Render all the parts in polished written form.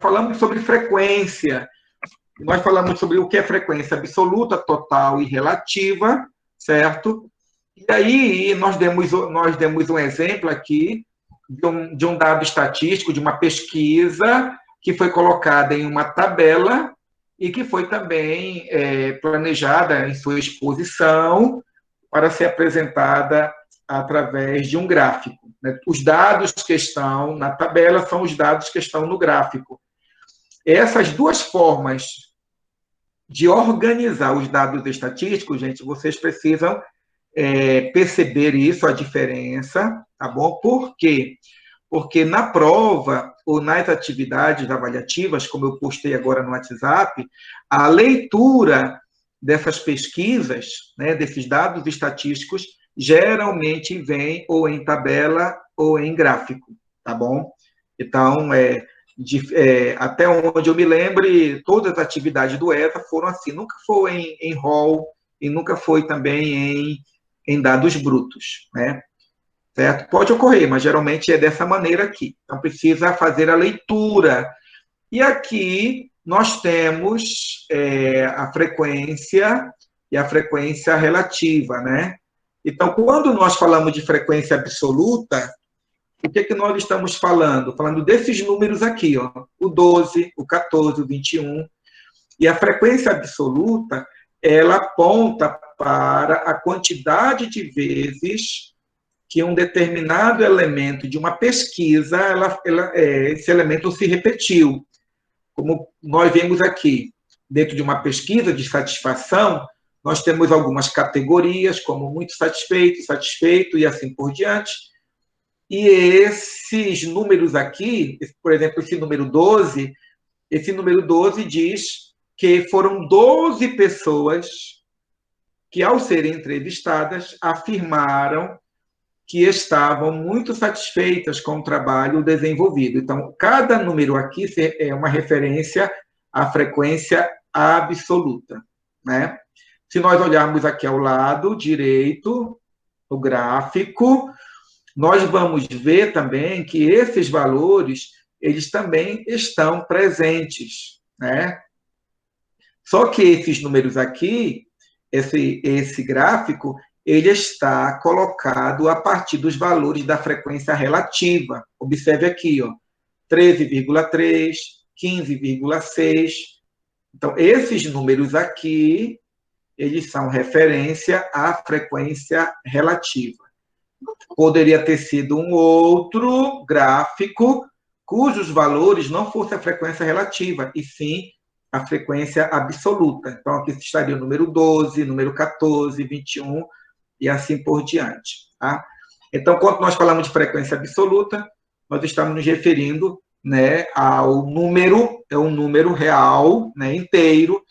falamos sobre frequência. Nós falamos sobre o que é frequência absoluta, total e relativa, certo? E aí nós demos um exemplo aqui de um dado estatístico, de uma pesquisa que foi colocada em uma tabela e que foi também planejada em sua exposição para ser apresentada através de um gráfico, né? Os dados que estão na tabela são os dados que estão no gráfico. Essas duas formas de organizar os dados estatísticos, gente, vocês precisam perceber isso, a diferença, tá bom? Por quê? Porque na prova ou nas atividades avaliativas, como eu postei agora no WhatsApp, a leitura dessas pesquisas, né, desses dados estatísticos, geralmente vem ou em tabela ou em gráfico, tá bom? Então, até onde eu me lembre, todas as atividades do ESA foram assim, nunca foi em ROL e nunca foi também em dados brutos, né? Certo? Pode ocorrer, mas geralmente é dessa maneira aqui. Então, precisa fazer a leitura. E aqui nós temos a frequência e a frequência relativa, né? Então, quando nós falamos de frequência absoluta, o que nós estamos falando? Falando desses números aqui, ó, o 12, o 14, o 21. E a frequência absoluta, ela aponta para a quantidade de vezes que um determinado elemento de uma pesquisa, esse elemento se repetiu. Como nós vemos aqui, dentro de uma pesquisa de satisfação, nós temos algumas categorias, como muito satisfeito, satisfeito e assim por diante. E esses números aqui, por exemplo, esse número 12 diz que foram 12 pessoas que, ao serem entrevistadas, afirmaram que estavam muito satisfeitas com o trabalho desenvolvido. Então, cada número aqui é uma referência à frequência absoluta, né? Se nós olharmos aqui ao lado direito, o gráfico, nós vamos ver também que esses valores, eles também estão presentes, né? Só que esses números aqui, esse gráfico, ele está colocado a partir dos valores da frequência relativa. Observe aqui, ó, 13,3, 15,6. Então, esses números aqui, eles são referência à frequência relativa. Poderia ter sido um outro gráfico cujos valores não fossem a frequência relativa, e sim a frequência absoluta. Então, aqui estaria o número 12, número 14, 21 e assim por diante. Tá? Então, quando nós falamos de frequência absoluta, nós estamos nos referindo, né, ao número, é um número real, né, inteiro,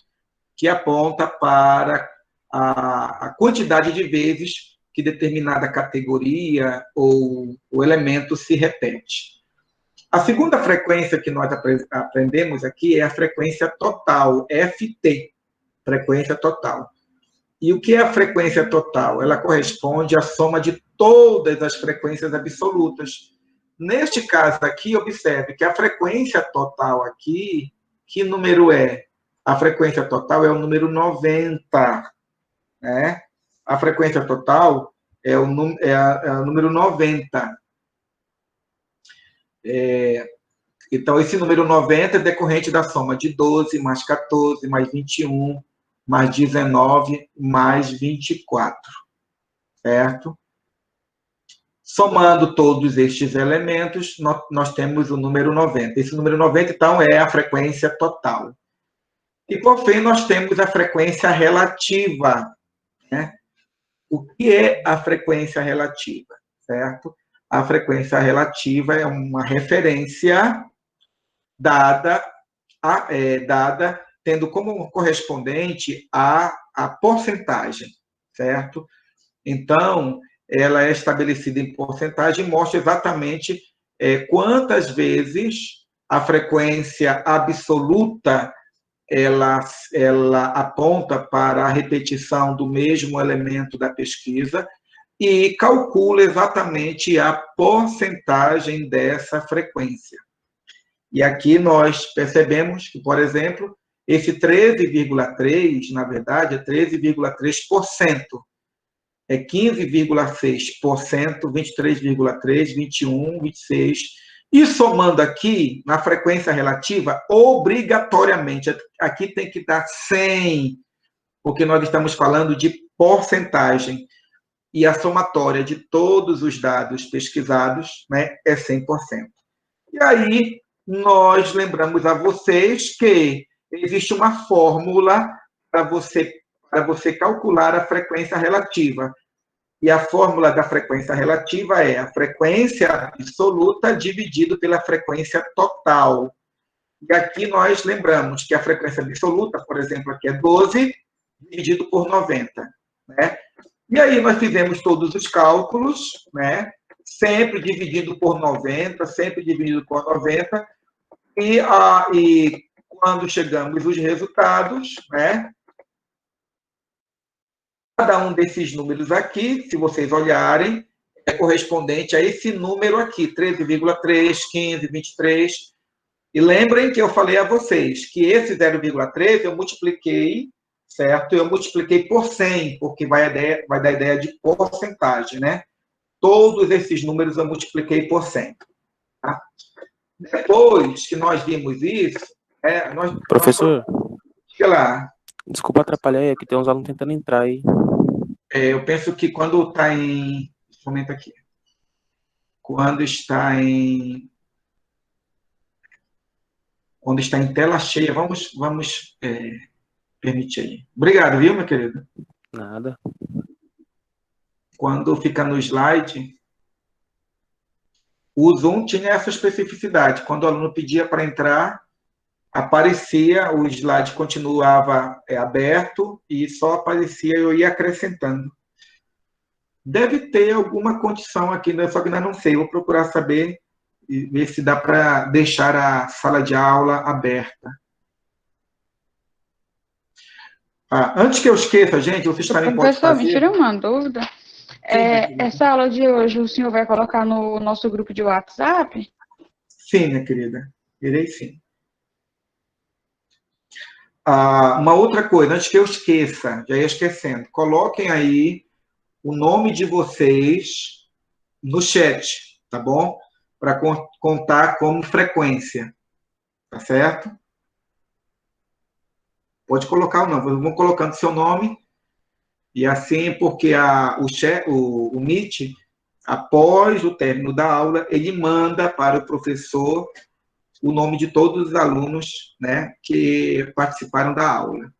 que aponta para a quantidade de vezes que determinada categoria ou o elemento se repete. A segunda frequência que nós aprendemos aqui é a frequência total, FT, frequência total. E o que é a frequência total? Ela corresponde à soma de todas as frequências absolutas. Neste caso aqui, observe que a frequência total aqui, que número é? A frequência total é o número 90, né? A frequência total é o número 90. Então, esse número 90 é decorrente da soma de 12 mais 14 mais 21 mais 19 mais 24, certo? Somando todos estes elementos, nós temos o número 90. Esse número 90, então, é a frequência total. E, por fim, nós temos a frequência relativa, né? O que é a frequência relativa, certo? A frequência relativa é uma referência dada tendo como correspondente a porcentagem, certo? Então, ela é estabelecida em porcentagem e mostra exatamente quantas vezes a frequência absoluta ela aponta para a repetição do mesmo elemento da pesquisa e calcula exatamente a porcentagem dessa frequência. E aqui nós percebemos que, por exemplo, esse 13,3%, na verdade, é 13,3%. É 15,6%, 23,3%, 21%, 26%. E somando aqui, na frequência relativa, obrigatoriamente, aqui tem que dar 100, porque nós estamos falando de porcentagem. E a somatória de todos os dados pesquisados, né, é 100%. E aí, nós lembramos a vocês que existe uma fórmula para você calcular a frequência relativa. E a fórmula da frequência relativa é a frequência absoluta dividido pela frequência total. E aqui nós lembramos que a frequência absoluta, por exemplo, aqui é 12 dividido por 90. Né? E aí nós fizemos todos os cálculos, né? Sempre dividido por 90, sempre dividido por 90. E quando chegamos os resultados, né? Cada um desses números aqui, se vocês olharem, é correspondente a esse número aqui, 13,3, 15, 23. E lembrem que eu falei a vocês que esse 0,3 eu multipliquei, certo? Eu multipliquei por 100, porque vai dar a ideia de porcentagem, né? Todos esses números eu multipliquei por 100. Tá? Depois que nós vimos isso, Professor, diga lá. desculpa atrapalhar aí, que tem uns alunos tentando entrar aí. Eu penso que quando está em... Comenta aqui. Quando está em tela cheia, vamos permitir aí. Obrigado, viu, meu querido? Nada. Quando fica no slide, o Zoom tinha essa especificidade. Quando o aluno pedia para entrar, aparecia, o slide continuava aberto e só aparecia, eu ia acrescentando. Deve ter alguma condição aqui, só que ainda não sei. Vou procurar saber e ver se dá para deixar a sala de aula aberta. Antes que eu esqueça, gente, vocês também podem fazer... Professor, me tira uma dúvida. Essa aula de hoje o senhor vai colocar no nosso grupo de WhatsApp? Sim, minha querida. Irei sim. Uma outra coisa, antes que eu esqueça, já ia esquecendo, coloquem aí o nome de vocês no chat, tá bom? Para contar como frequência, tá certo? Pode colocar o nome, vão colocando seu nome, e assim, porque o Meet, após o término da aula, ele manda para o professor o nome de todos os alunos, né, que participaram da aula,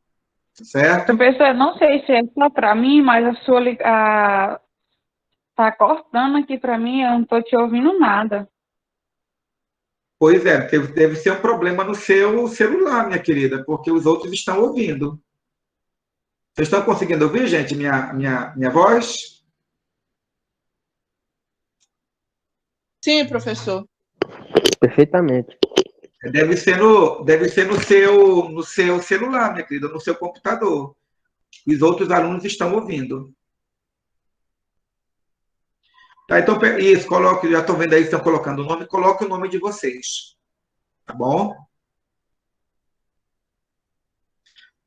certo? Professor, não sei se é só para mim, mas a sua tá cortando aqui para mim, eu não estou te ouvindo nada. Pois é, deve ser um problema no seu celular, minha querida, porque os outros estão ouvindo. Vocês estão conseguindo ouvir, gente, minha voz? Sim, professor. Perfeitamente. Deve ser no seu celular, minha querida, no seu computador. Os outros alunos estão ouvindo. Tá, então, isso, coloque, já estou vendo aí que estão colocando o nome, coloque o nome de vocês. Tá bom?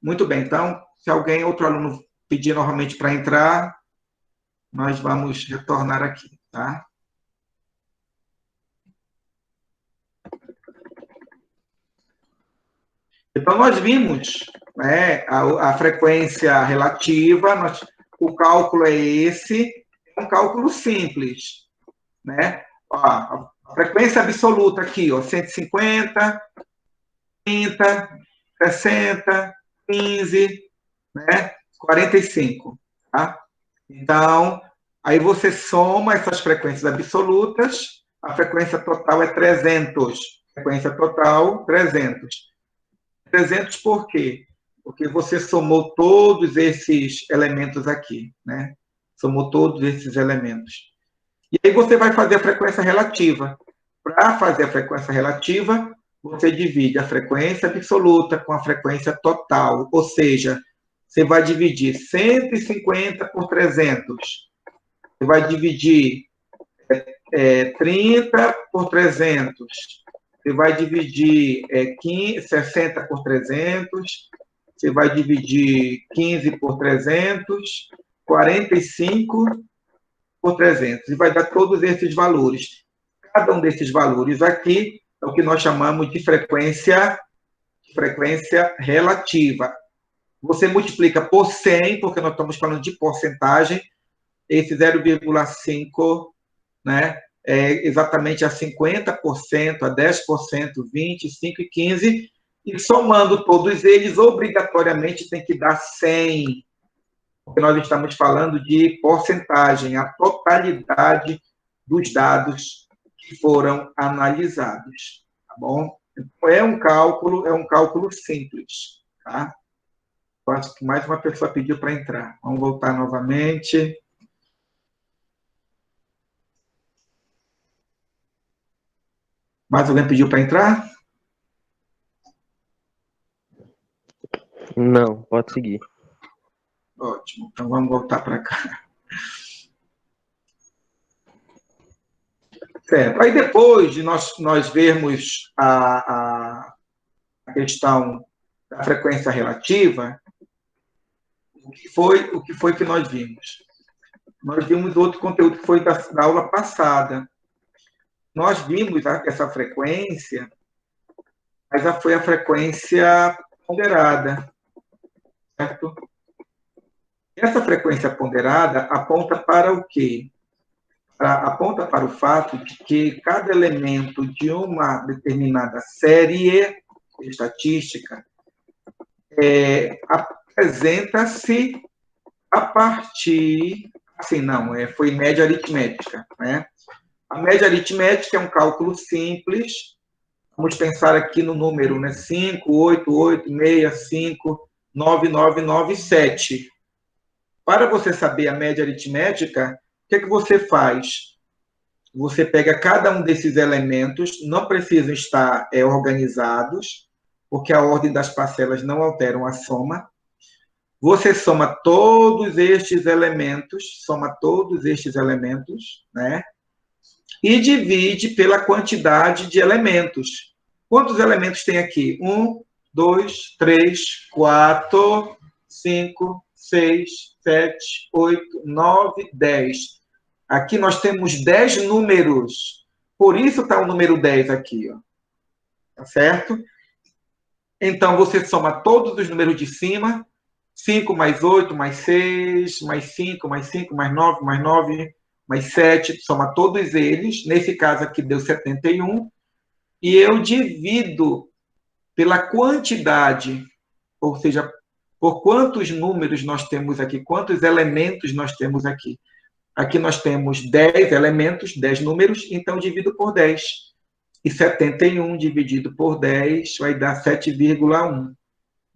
Muito bem, então, se outro aluno pedir novamente para entrar, nós vamos retornar aqui, tá? Então, nós vimos, né, a frequência relativa, o cálculo é esse, é um cálculo simples, né? A frequência absoluta aqui, 150, 30, 60, 15, né? 45, tá? Então, aí você soma essas frequências absolutas, a frequência total é 300. Frequência total, 300. 300 por quê? Porque você somou todos esses elementos aqui, né? Somou todos esses elementos. E aí você vai fazer a frequência relativa. Para fazer a frequência relativa, você divide a frequência absoluta com a frequência total. Ou seja, você vai dividir 150 por 300. Você vai dividir 30 por 300. você vai dividir 60 por 300, você vai dividir 15 por 300, 45 por 300, e vai dar todos esses valores. Cada um desses valores aqui é o que nós chamamos de frequência relativa. Você multiplica por 100, porque nós estamos falando de porcentagem, esse 0,5, né, é exatamente a 50%, a 10%, 20%, 5% e 15%, e somando todos eles, obrigatoriamente tem que dar 100, porque nós estamos falando de porcentagem, a totalidade dos dados que foram analisados, tá bom? Então, é um cálculo simples, tá? Eu acho que mais uma pessoa pediu para entrar. Vamos voltar novamente. Mais alguém pediu para entrar? Não, pode seguir. Ótimo. Então, vamos voltar para cá. Certo. Aí, depois de nós vermos a questão da frequência relativa, o que foi que nós vimos? Nós vimos outro conteúdo que foi da aula passada. Nós vimos essa frequência, mas foi a frequência ponderada, certo? Essa frequência ponderada aponta para o quê? Aponta para o fato de que cada elemento de uma determinada série estatística apresenta-se a partir... Assim, não, foi média aritmética, né? A média aritmética é um cálculo simples. Vamos pensar aqui no número, né? 5, 8, 8, 6, 5, 9, 9, 9, 7. Para você saber a média aritmética, o que é que você faz? Você pega cada um desses elementos, não precisam estar organizados, porque a ordem das parcelas não alteram a soma. Você soma todos estes elementos, né? E divide pela quantidade de elementos. Quantos elementos tem aqui? 1, 2, 3, 4, 5, 6, 7, 8, 9, 10. Aqui nós temos 10 números. Por isso está o número 10 aqui, ó. Tá certo? Então, você soma todos os números de cima. 5 mais 8, mais 6, mais 5, mais 5, mais 9, mais 9, mais 7. Soma todos eles. Nesse caso aqui deu 71. E eu divido pela quantidade, ou seja, por quantos números nós temos aqui, quantos elementos nós temos aqui. Aqui nós temos 10 elementos, 10 números, então divido por 10. E 71 dividido por 10 vai dar 7,1.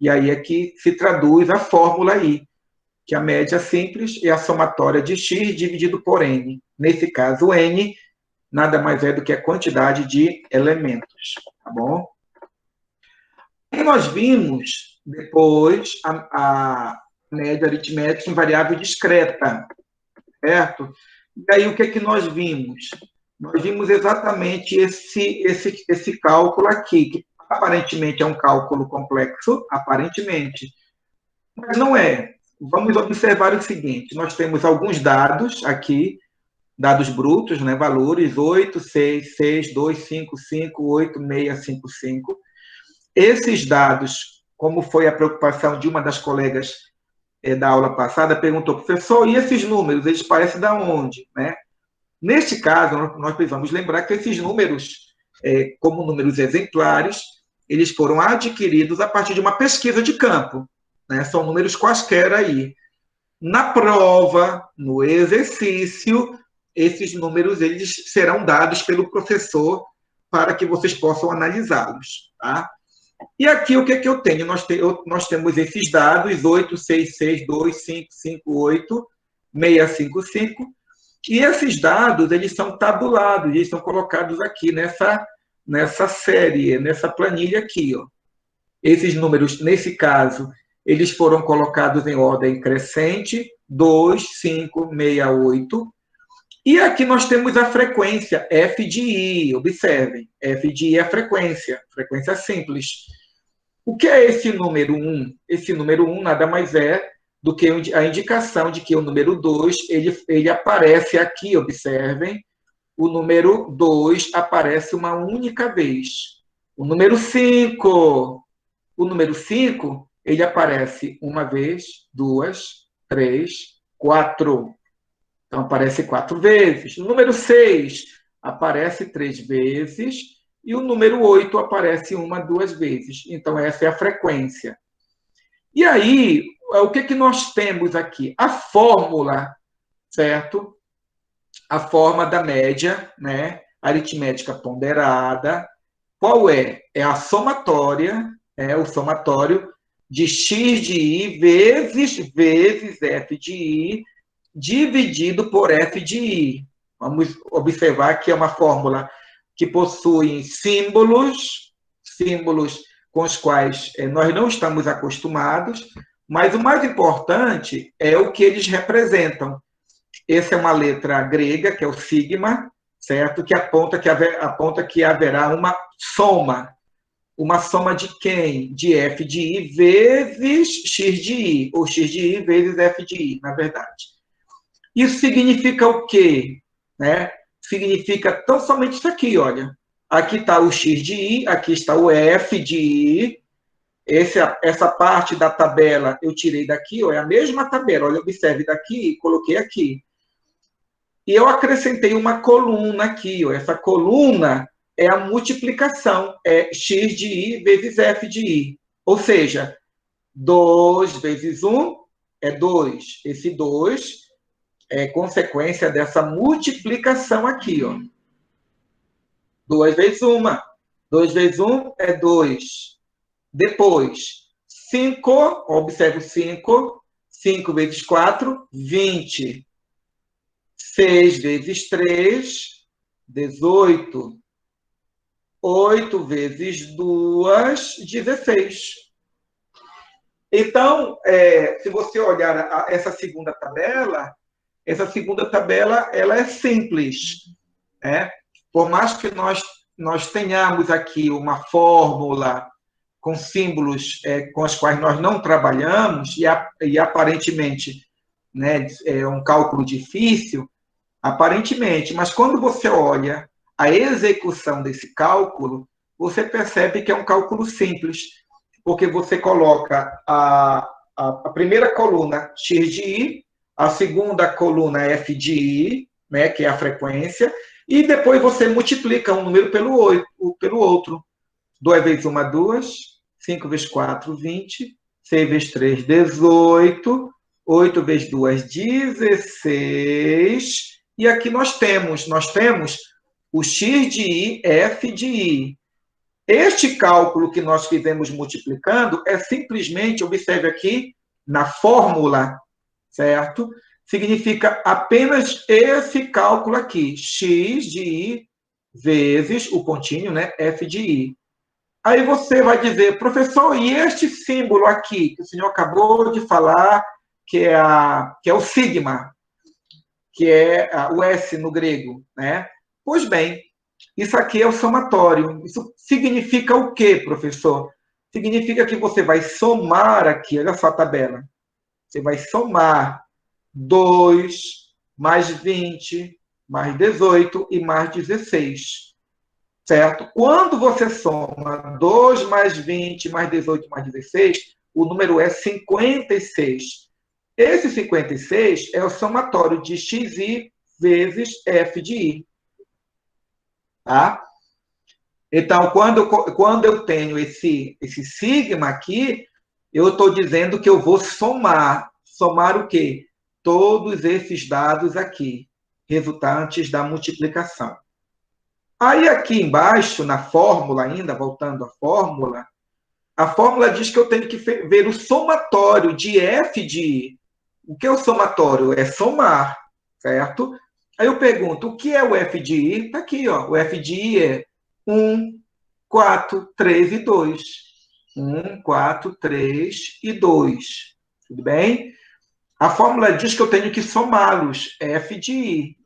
E aí é que se traduz a fórmula aí, que a média simples é a somatória de x dividido por n. Nesse caso, n nada mais é do que a quantidade de elementos, tá bom? E nós vimos depois a média aritmética em variável discreta, certo? E aí o que é que nós vimos? Nós vimos exatamente esse cálculo aqui, que aparentemente é um cálculo complexo, aparentemente, mas não é. Vamos observar o seguinte, nós temos alguns dados aqui, dados brutos, né, valores 8, 6, 6, 2, 5, 5, 8, 6, 5, 5. Esses dados, como foi a preocupação de uma das colegas da aula passada, perguntou, professor, e esses números, eles parecem de onde? Né? Neste caso, nós precisamos lembrar que esses números, como números exemplares, eles foram adquiridos a partir de uma pesquisa de campo. Né? São números quaisquer aí. Na prova, no exercício, esses números eles serão dados pelo professor para que vocês possam analisá-los. Tá? E aqui o que é que eu tenho? Nós temos esses dados, 8, 6, 6, 2, 5, 5, 8, 6, 5, 5, e esses dados eles são tabulados, eles são colocados aqui nessa série, nessa planilha aqui. Ó. Esses números, nesse caso, eles foram colocados em ordem crescente, 2, 5, 6, 8. E aqui nós temos a frequência f de i, observem, f de i é a frequência simples. O que é esse número 1? Esse número 1 nada mais é do que a indicação de que o número 2, ele aparece aqui, observem, o número 2 aparece uma única vez. O número 5, ele aparece uma vez, duas, três, quatro. Então, aparece 4 vezes. O número 6 aparece 3 vezes. E o número 8 aparece 1, 2 vezes. Então, essa é a frequência. E aí, o que nós temos aqui? A fórmula, certo? A forma da média, né? Aritmética ponderada. Qual é? É a somatória, o somatório de x de i vezes f de i, dividido por f de i. Vamos observar que é uma fórmula que possui símbolos com os quais nós não estamos acostumados, mas o mais importante é o que eles representam. Essa é uma letra grega, que é o sigma, certo? Que aponta que haverá uma soma. Uma soma de quem? De f de i vezes x de i, ou x de i vezes f de i, na verdade. Isso significa o quê? Né? Significa tão somente isso aqui, olha. Aqui está o x de i, aqui está o f de i. Essa parte da tabela eu tirei daqui, ó, é a mesma tabela. Olha, observe daqui e coloquei aqui. E eu acrescentei uma coluna aqui. Ó. Essa coluna é a multiplicação. É x de i vezes f de i. Ou seja, 2 vezes 1 é 2. Esse 2 é consequência dessa multiplicação aqui. Ó. 2 vezes 1. 2 vezes 1 é 2. Depois, 5, observe o 5. 5 vezes 4, 20. 6 vezes 3, 18. 8 vezes 2, 16. Então, se você olhar essa segunda tabela ela é simples. Né? Por mais que nós tenhamos aqui uma fórmula com símbolos com os quais nós não trabalhamos, e aparentemente, né, é um cálculo difícil, aparentemente, mas quando você olha a execução desse cálculo, você percebe que é um cálculo simples, porque você coloca a primeira coluna x de i, a segunda coluna f de i, né, que é a frequência, e depois você multiplica um número pelo outro. 2 vezes 1, 2, 5 vezes 4, 20, 6 vezes 3, 18, 8 vezes 2, 16, e aqui nós temos o x de i, f de i. Este cálculo que nós fizemos multiplicando é simplesmente, observe aqui, na fórmula, certo? Significa apenas esse cálculo aqui, x de i vezes o pontinho, né, f de i. Aí você vai dizer, professor, e este símbolo aqui, que o senhor acabou de falar, que é o sigma, que é o S no grego, né? Pois bem, isso aqui é o somatório. Isso significa o quê, professor? Significa que você vai somar aqui, olha só a tabela. Você vai somar 2 mais 20 mais 18 e mais 16. Certo? Quando você soma 2 mais 20 mais 18 mais 16, o número é 56. Esse 56 é o somatório de xi vezes f de i. Tá? Então, quando eu tenho esse sigma aqui, eu estou dizendo que eu vou somar. Somar o quê? Todos esses dados aqui, resultantes da multiplicação. Aí, aqui embaixo, na fórmula ainda, voltando à fórmula, a fórmula diz que eu tenho que ver o somatório de f de i. O que é o somatório? É somar, certo? Aí eu pergunto, o que é o f de i? Está aqui, ó. O f de i é 1, 4, 3 e 2. 1, 4, 3 e 2. Tudo bem? A fórmula diz que eu tenho que somá-los, f de i.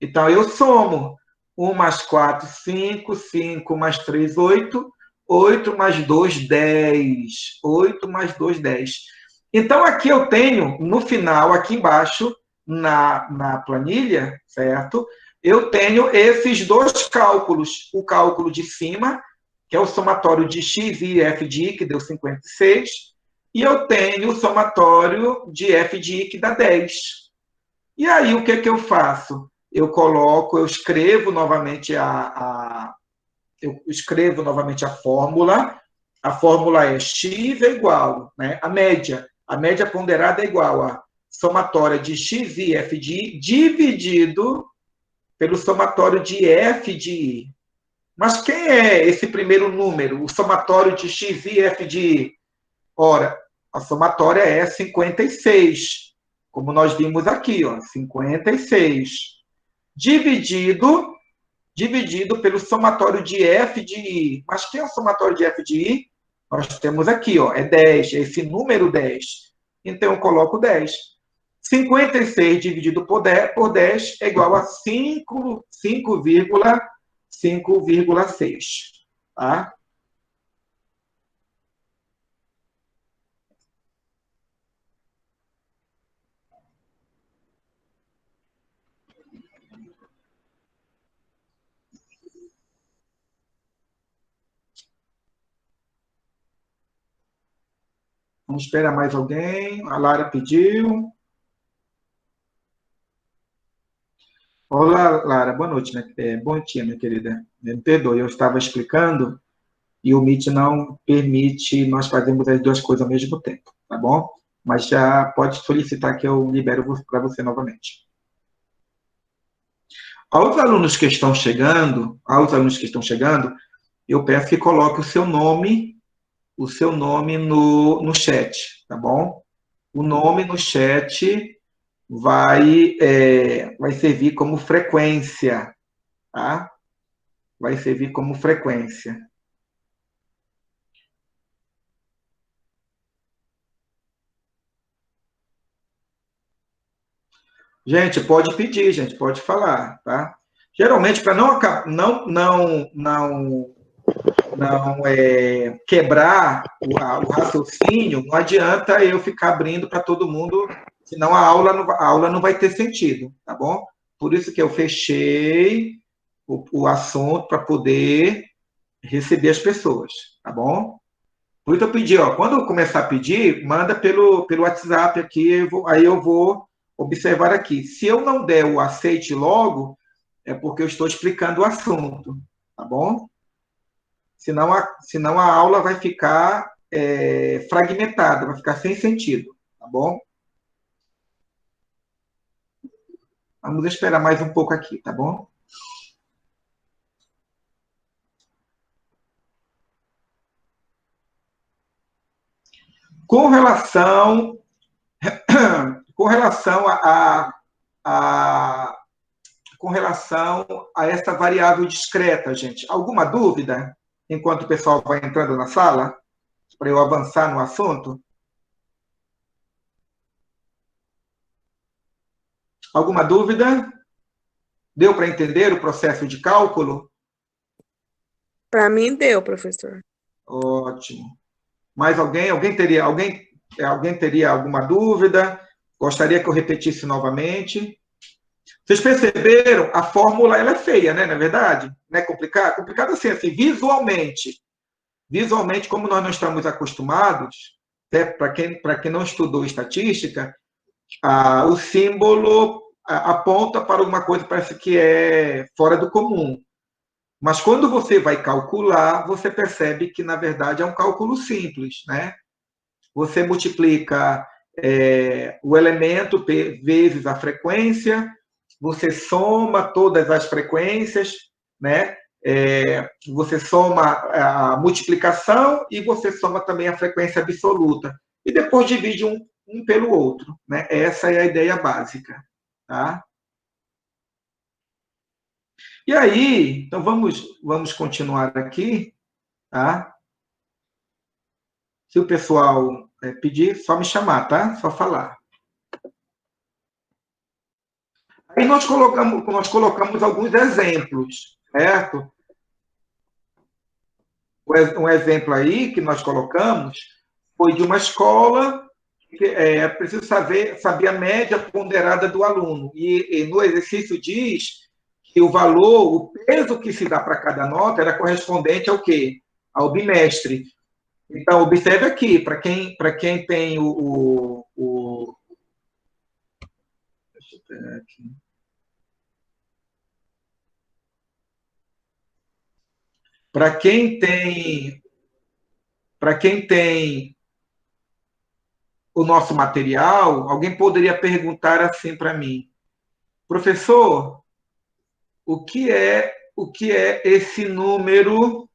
Então, eu somo 1 mais 4, 5, 5 mais 3, 8, 8 mais 2, 10. 8 mais 2, 10. Então, aqui eu tenho, no final, aqui embaixo, na planilha, certo? Eu tenho esses dois cálculos. O cálculo de cima, que é o somatório de x e f de i, que deu 56, e eu tenho o somatório de f de i, que dá 10. E aí, o que é que eu faço? Eu escrevo novamente a fórmula. A fórmula é x é igual, né? A média ponderada é igual a somatória de x e f de i dividido pelo somatório de f de i. Mas quem é esse primeiro número, o somatório de x e f de i? Ora, a somatória é 56, como nós vimos aqui, ó, 56, dividido pelo somatório de f de i. Mas quem é o somatório de f de i? Nós temos aqui, ó, é 10, é esse número 10. Então, eu coloco 10. 56 dividido por 10 é igual a 5,6. Tá? Vamos esperar mais alguém. A Lara pediu. Olá, Lara. Boa noite, bom dia, minha querida. Me perdoe, eu estava explicando e o Meet não permite nós fazermos as duas coisas ao mesmo tempo, tá bom? Mas já pode solicitar que eu libero para você novamente. Aos alunos que estão chegando, eu peço que coloque o seu nome no chat, tá bom? O nome no chat vai servir como frequência, tá? Vai servir como frequência. Gente, pode pedir, gente, pode falar, tá? Geralmente, para não quebrar o raciocínio, não adianta eu ficar abrindo para todo mundo, senão a aula não vai ter sentido, tá bom? Por isso que eu fechei o assunto para poder receber as pessoas, tá bom? Por isso eu pedi, ó, quando eu começar a pedir, manda pelo WhatsApp aqui, aí eu vou observar aqui. Se eu não der o aceite logo, é porque eu estou explicando o assunto, tá bom? Senão a aula vai ficar fragmentada, vai ficar sem sentido, tá bom? Vamos esperar mais um pouco aqui, tá bom? Com relação a essa variável discreta, gente, alguma dúvida enquanto o pessoal vai entrando na sala para eu avançar no assunto? Alguma dúvida? Deu para entender o processo de cálculo? Para mim deu, professor. Ótimo. Mais alguém? Alguém teria alguma dúvida? Gostaria que eu repetisse novamente? Vocês perceberam? A fórmula ela é feia, né? Não é verdade? Não é complicado? Complicado assim, visualmente. Visualmente, como nós não estamos acostumados, para quem não estudou estatística, o símbolo aponta para alguma coisa que parece que é fora do comum. Mas quando você vai calcular, você percebe que, na verdade, é um cálculo simples, né? Você multiplica o elemento vezes a frequência, você soma todas as frequências, né? Você soma a multiplicação e você soma também a frequência absoluta. E depois divide um pelo outro, né? Essa é a ideia básica, tá? E aí, então vamos continuar aqui, tá? Se o pessoal pedir, só me chamar, tá? Só falar. Aí nós colocamos alguns exemplos, certo? Um exemplo aí que nós colocamos foi de uma escola que é preciso saber a média ponderada do aluno. E no exercício diz que o valor, o peso que se dá para cada nota era correspondente ao quê? Ao bimestre. Então, observe aqui, para quem tem deixa eu pegar aqui. Para quem tem o nosso material, alguém poderia perguntar assim para mim: professor, o que é esse número?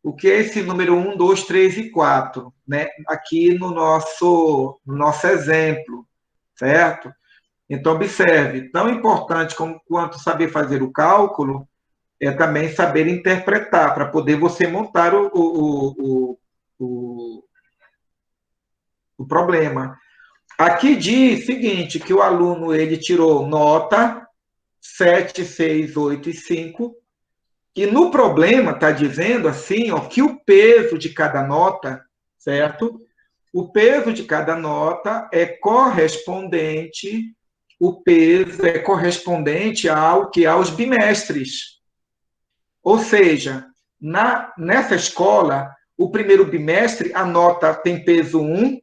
O que é esse número 1, 2, 3 e 4, né? Aqui no nosso exemplo, certo? Então, observe, tão importante quanto saber fazer o cálculo é também saber interpretar, para poder você montar o problema. Aqui diz o seguinte, que o aluno ele tirou nota 7, 6, 8 e 5, e no problema está dizendo assim, ó, que o peso de cada nota, certo? O peso de cada nota é correspondente, o peso é correspondente aos bimestres. Ou seja, nessa escola, o primeiro bimestre, a nota tem peso 1,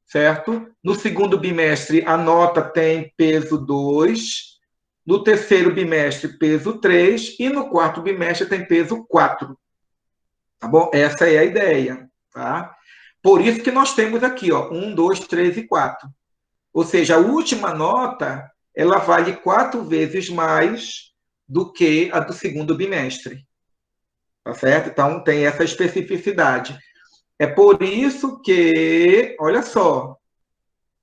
certo? No segundo bimestre, a nota tem peso 2. No terceiro bimestre, peso 3. E no quarto bimestre, tem peso 4. Tá bom? Essa é a ideia. Tá? Por isso que nós temos aqui, ó, 1, 2, 3 e 4. Ou seja, a última nota, ela vale 4 vezes mais do que a do segundo bimestre. Tá certo? Então, tem essa especificidade. É por isso que, olha só,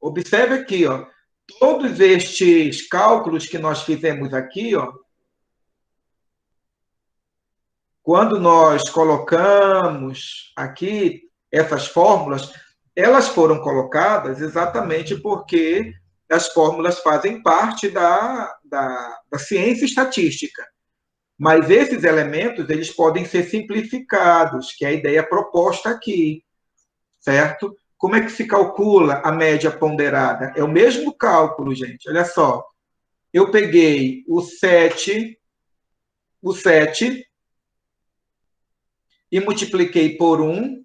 observe aqui, ó, todos estes cálculos que nós fizemos aqui, ó, quando nós colocamos aqui essas fórmulas, elas foram colocadas exatamente porque as fórmulas fazem parte da ciência estatística. Mas esses elementos, eles podem ser simplificados, que é a ideia proposta aqui, certo? Como é que se calcula a média ponderada? É o mesmo cálculo, gente. Olha só. Eu peguei o 7 e multipliquei por 1,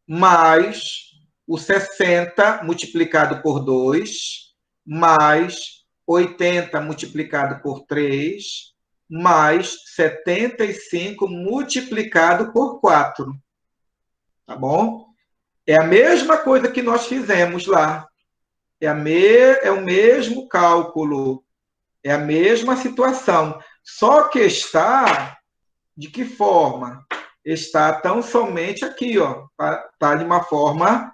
mais o 60 multiplicado por 2, mais 80 multiplicado por 3, mais 75 multiplicado por 4. Tá bom? É a mesma coisa que nós fizemos lá. É o mesmo cálculo. É a mesma situação. Só que está de que forma? Está tão somente aqui, ó. Tá de uma forma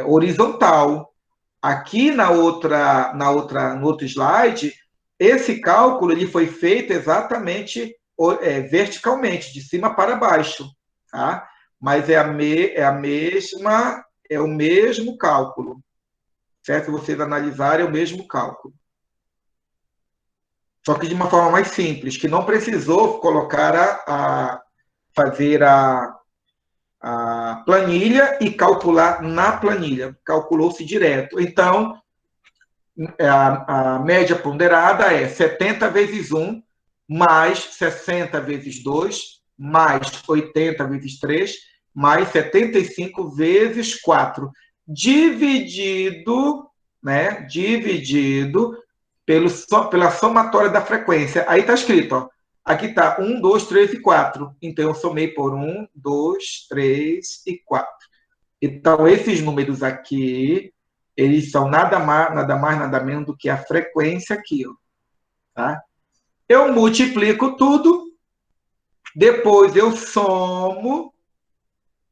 horizontal. Aqui no outro slide, esse cálculo ele foi feito exatamente verticalmente, de cima para baixo, tá? Mas é o mesmo cálculo, certo? Se vocês analisarem, é o mesmo cálculo. Só que de uma forma mais simples, que não precisou fazer a planilha e calcular na planilha. Calculou-se direto. Então, a média ponderada é 70 vezes 1, mais 60 vezes 2, mais 80 vezes 3, mais 75 vezes 4, dividido pela somatória da frequência. Aí está escrito, ó, aqui está 1, 2, 3 e 4. Então, eu somei por 1, 2, 3 e 4. Então, esses números aqui, eles são nada mais, nada menos do que a frequência aqui. Ó, tá? Eu multiplico tudo, depois eu somo,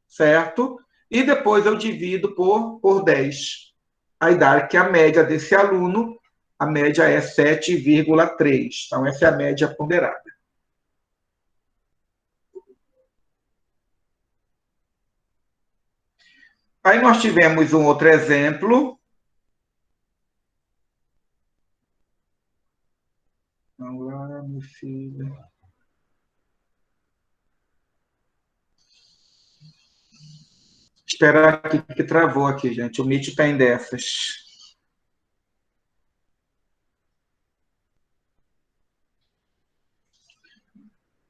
certo? E depois eu divido por 10. Aí dá que a média desse aluno, a média é 7,3. Então, essa é a média ponderada. Aí nós tivemos um outro exemplo, filha. Esperar aqui, que travou aqui, gente. O Meet tem dessas.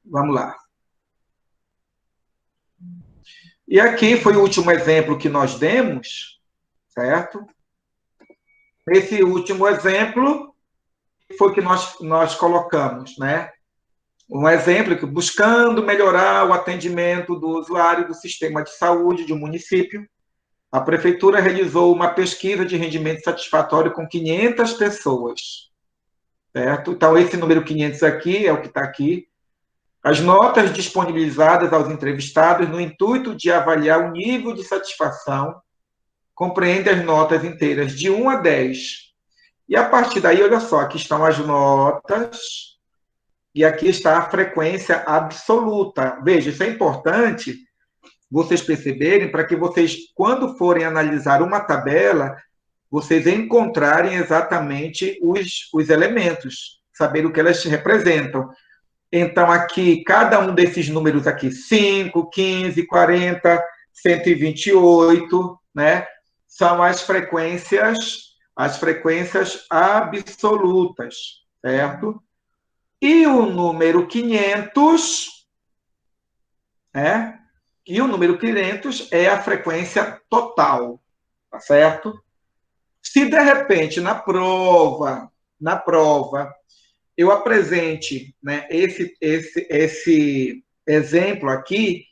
Vamos lá. E aqui foi o último exemplo que nós demos, certo? Esse último exemplo foi que nós colocamos, né? Um exemplo que, buscando melhorar o atendimento do usuário do sistema de saúde de um município, a prefeitura realizou uma pesquisa de rendimento satisfatório com 500 pessoas, certo? Então, esse número 500 aqui é o que está aqui. As notas disponibilizadas aos entrevistados no intuito de avaliar o nível de satisfação compreende as notas inteiras de 1 a 10. E a partir daí, olha só, aqui estão as notas e aqui está a frequência absoluta. Veja, isso é importante vocês perceberem para que vocês, quando forem analisar uma tabela, vocês encontrarem exatamente os elementos, saber o que elas representam. Então, aqui, cada um desses números aqui, 5, 15, 40, 128, né? São as frequências absolutas, certo? E o número 500, né? E o número 500 é a frequência total, tá certo? Se, de repente, na prova, eu apresente, né, esse exemplo aqui,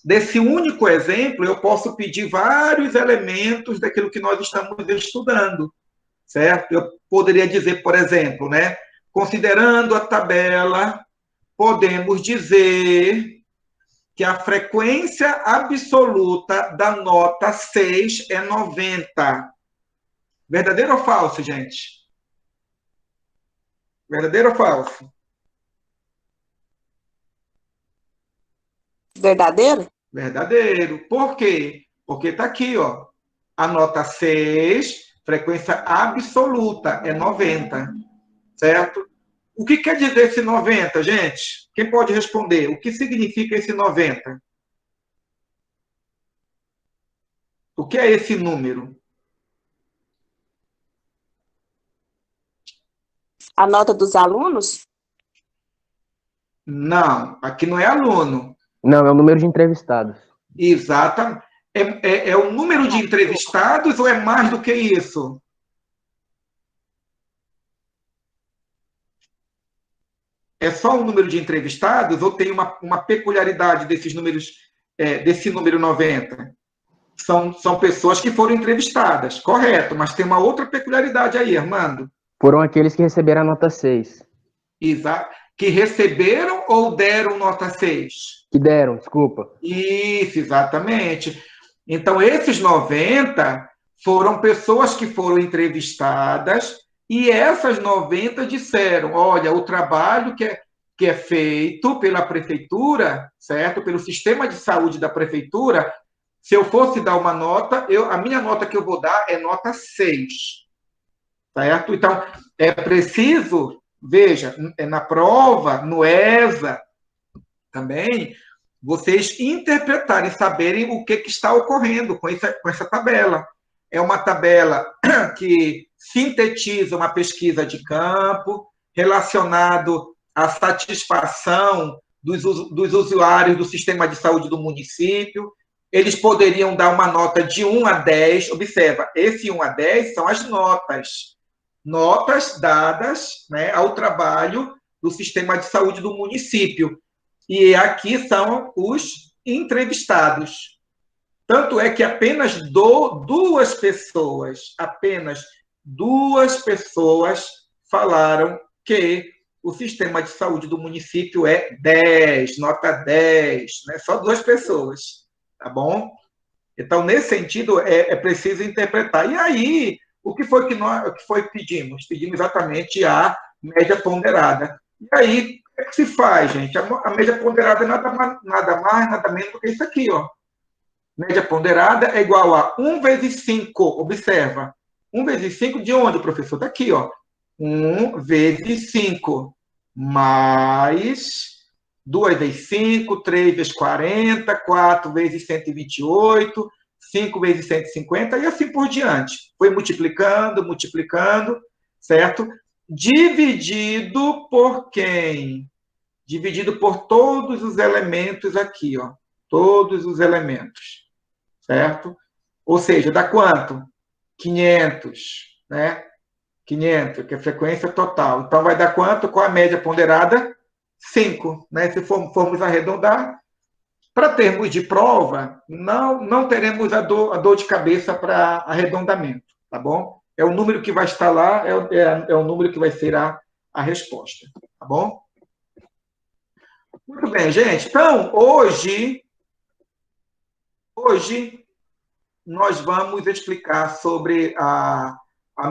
desse único exemplo, eu posso pedir vários elementos daquilo que nós estamos estudando, certo? Eu poderia dizer, por exemplo, né, considerando a tabela, podemos dizer que a frequência absoluta da nota 6 é 90. Verdadeiro ou falso, gente? Verdadeiro ou falso? Verdadeiro? Verdadeiro. Por quê? Porque está aqui, ó. A nota 6, frequência absoluta, é 90. Certo? O que quer dizer esse 90, gente? Quem pode responder? O que significa esse 90? O que é esse número? A nota dos alunos? Não, aqui não é aluno. Não, é o número de entrevistados. Exatamente. É o número de entrevistados ou é mais do que isso? É só o número de entrevistados ou tem uma peculiaridade desses números, desse número 90? São pessoas que foram entrevistadas, correto, mas tem uma outra peculiaridade aí, Armando. Foram aqueles que receberam a nota 6. Exato. Que receberam ou deram nota 6? Que deram, desculpa. Isso, exatamente. Então, esses 90 foram pessoas que foram entrevistadas e essas 90 disseram, olha, o trabalho que é feito pela prefeitura, certo? Pelo sistema de saúde da prefeitura, se eu fosse dar uma nota, a minha nota que eu vou dar é nota 6. Certo? Então, é preciso, veja, na prova, no ESA, também, vocês interpretarem, saberem o que está ocorrendo com essa tabela. É uma tabela que sintetiza uma pesquisa de campo relacionado à satisfação dos usuários do sistema de saúde do município. Eles poderiam dar uma nota de 1 a 10. Observa, esse 1 a 10 são as notas dadas, né, ao trabalho do sistema de saúde do município. E aqui são os entrevistados. Tanto é que apenas duas pessoas falaram que o sistema de saúde do município é 10, nota 10, né? Só 2 pessoas, tá bom? Então, nesse sentido, é preciso interpretar. E aí, o que foi que pedimos? Pedimos exatamente a média ponderada. E aí, o que se faz, gente? A média ponderada é nada mais, nada menos do que isso aqui, ó. Média ponderada é igual a 1 vezes 5. Observa. 1 vezes 5 de onde, professor? Daqui, ó. 1 vezes 5. mais 2 vezes 5, 3 vezes 40, 4 vezes 128, 5 vezes 150 e assim por diante. Foi multiplicando, multiplicando, certo? Dividido por quem? Dividido por todos os elementos aqui, ó. Todos os elementos, certo? Ou seja, dá quanto? 500, né? 500, que é a frequência total. Então, vai dar quanto? Com a média ponderada? 5, né? Se formos arredondar, para termos de prova, não teremos a dor de cabeça para arredondamento, tá bom? É o número que vai estar lá, é o número que vai ser a resposta, tá bom? Muito bem, gente. Então, hoje nós vamos explicar sobre a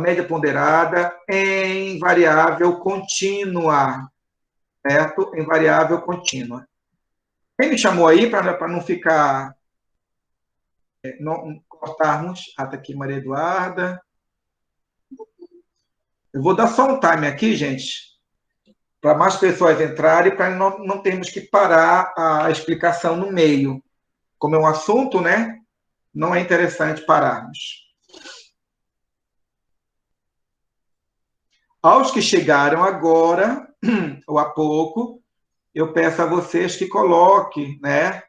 média ponderada em variável contínua, certo? Em variável contínua. Quem me chamou aí, para não ficar, não cortarmos, até aqui, Maria Eduarda. Eu vou dar só um time aqui, gente, para mais pessoas entrarem, para não termos que parar a explicação no meio. Como é um assunto, né? Não é interessante pararmos. Aos que chegaram agora, ou há pouco, eu peço a vocês que coloquem, né?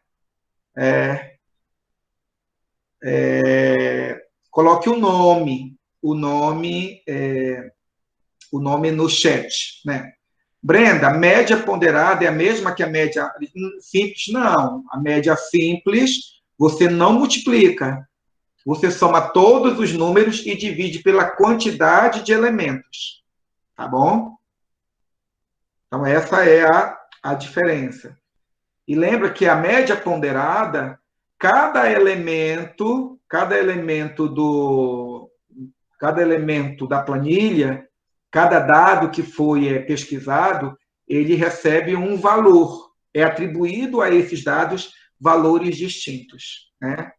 Coloque o nome no chat, né? Brenda, a média ponderada é a mesma que a média simples? Não. A média simples, você não multiplica. Você soma todos os números e divide pela quantidade de elementos. Tá bom? Então, essa é a diferença. E lembra que a média ponderada, cada elemento da planilha, cada dado que foi pesquisado, ele recebe um valor. É atribuído a esses dados valores distintos, né?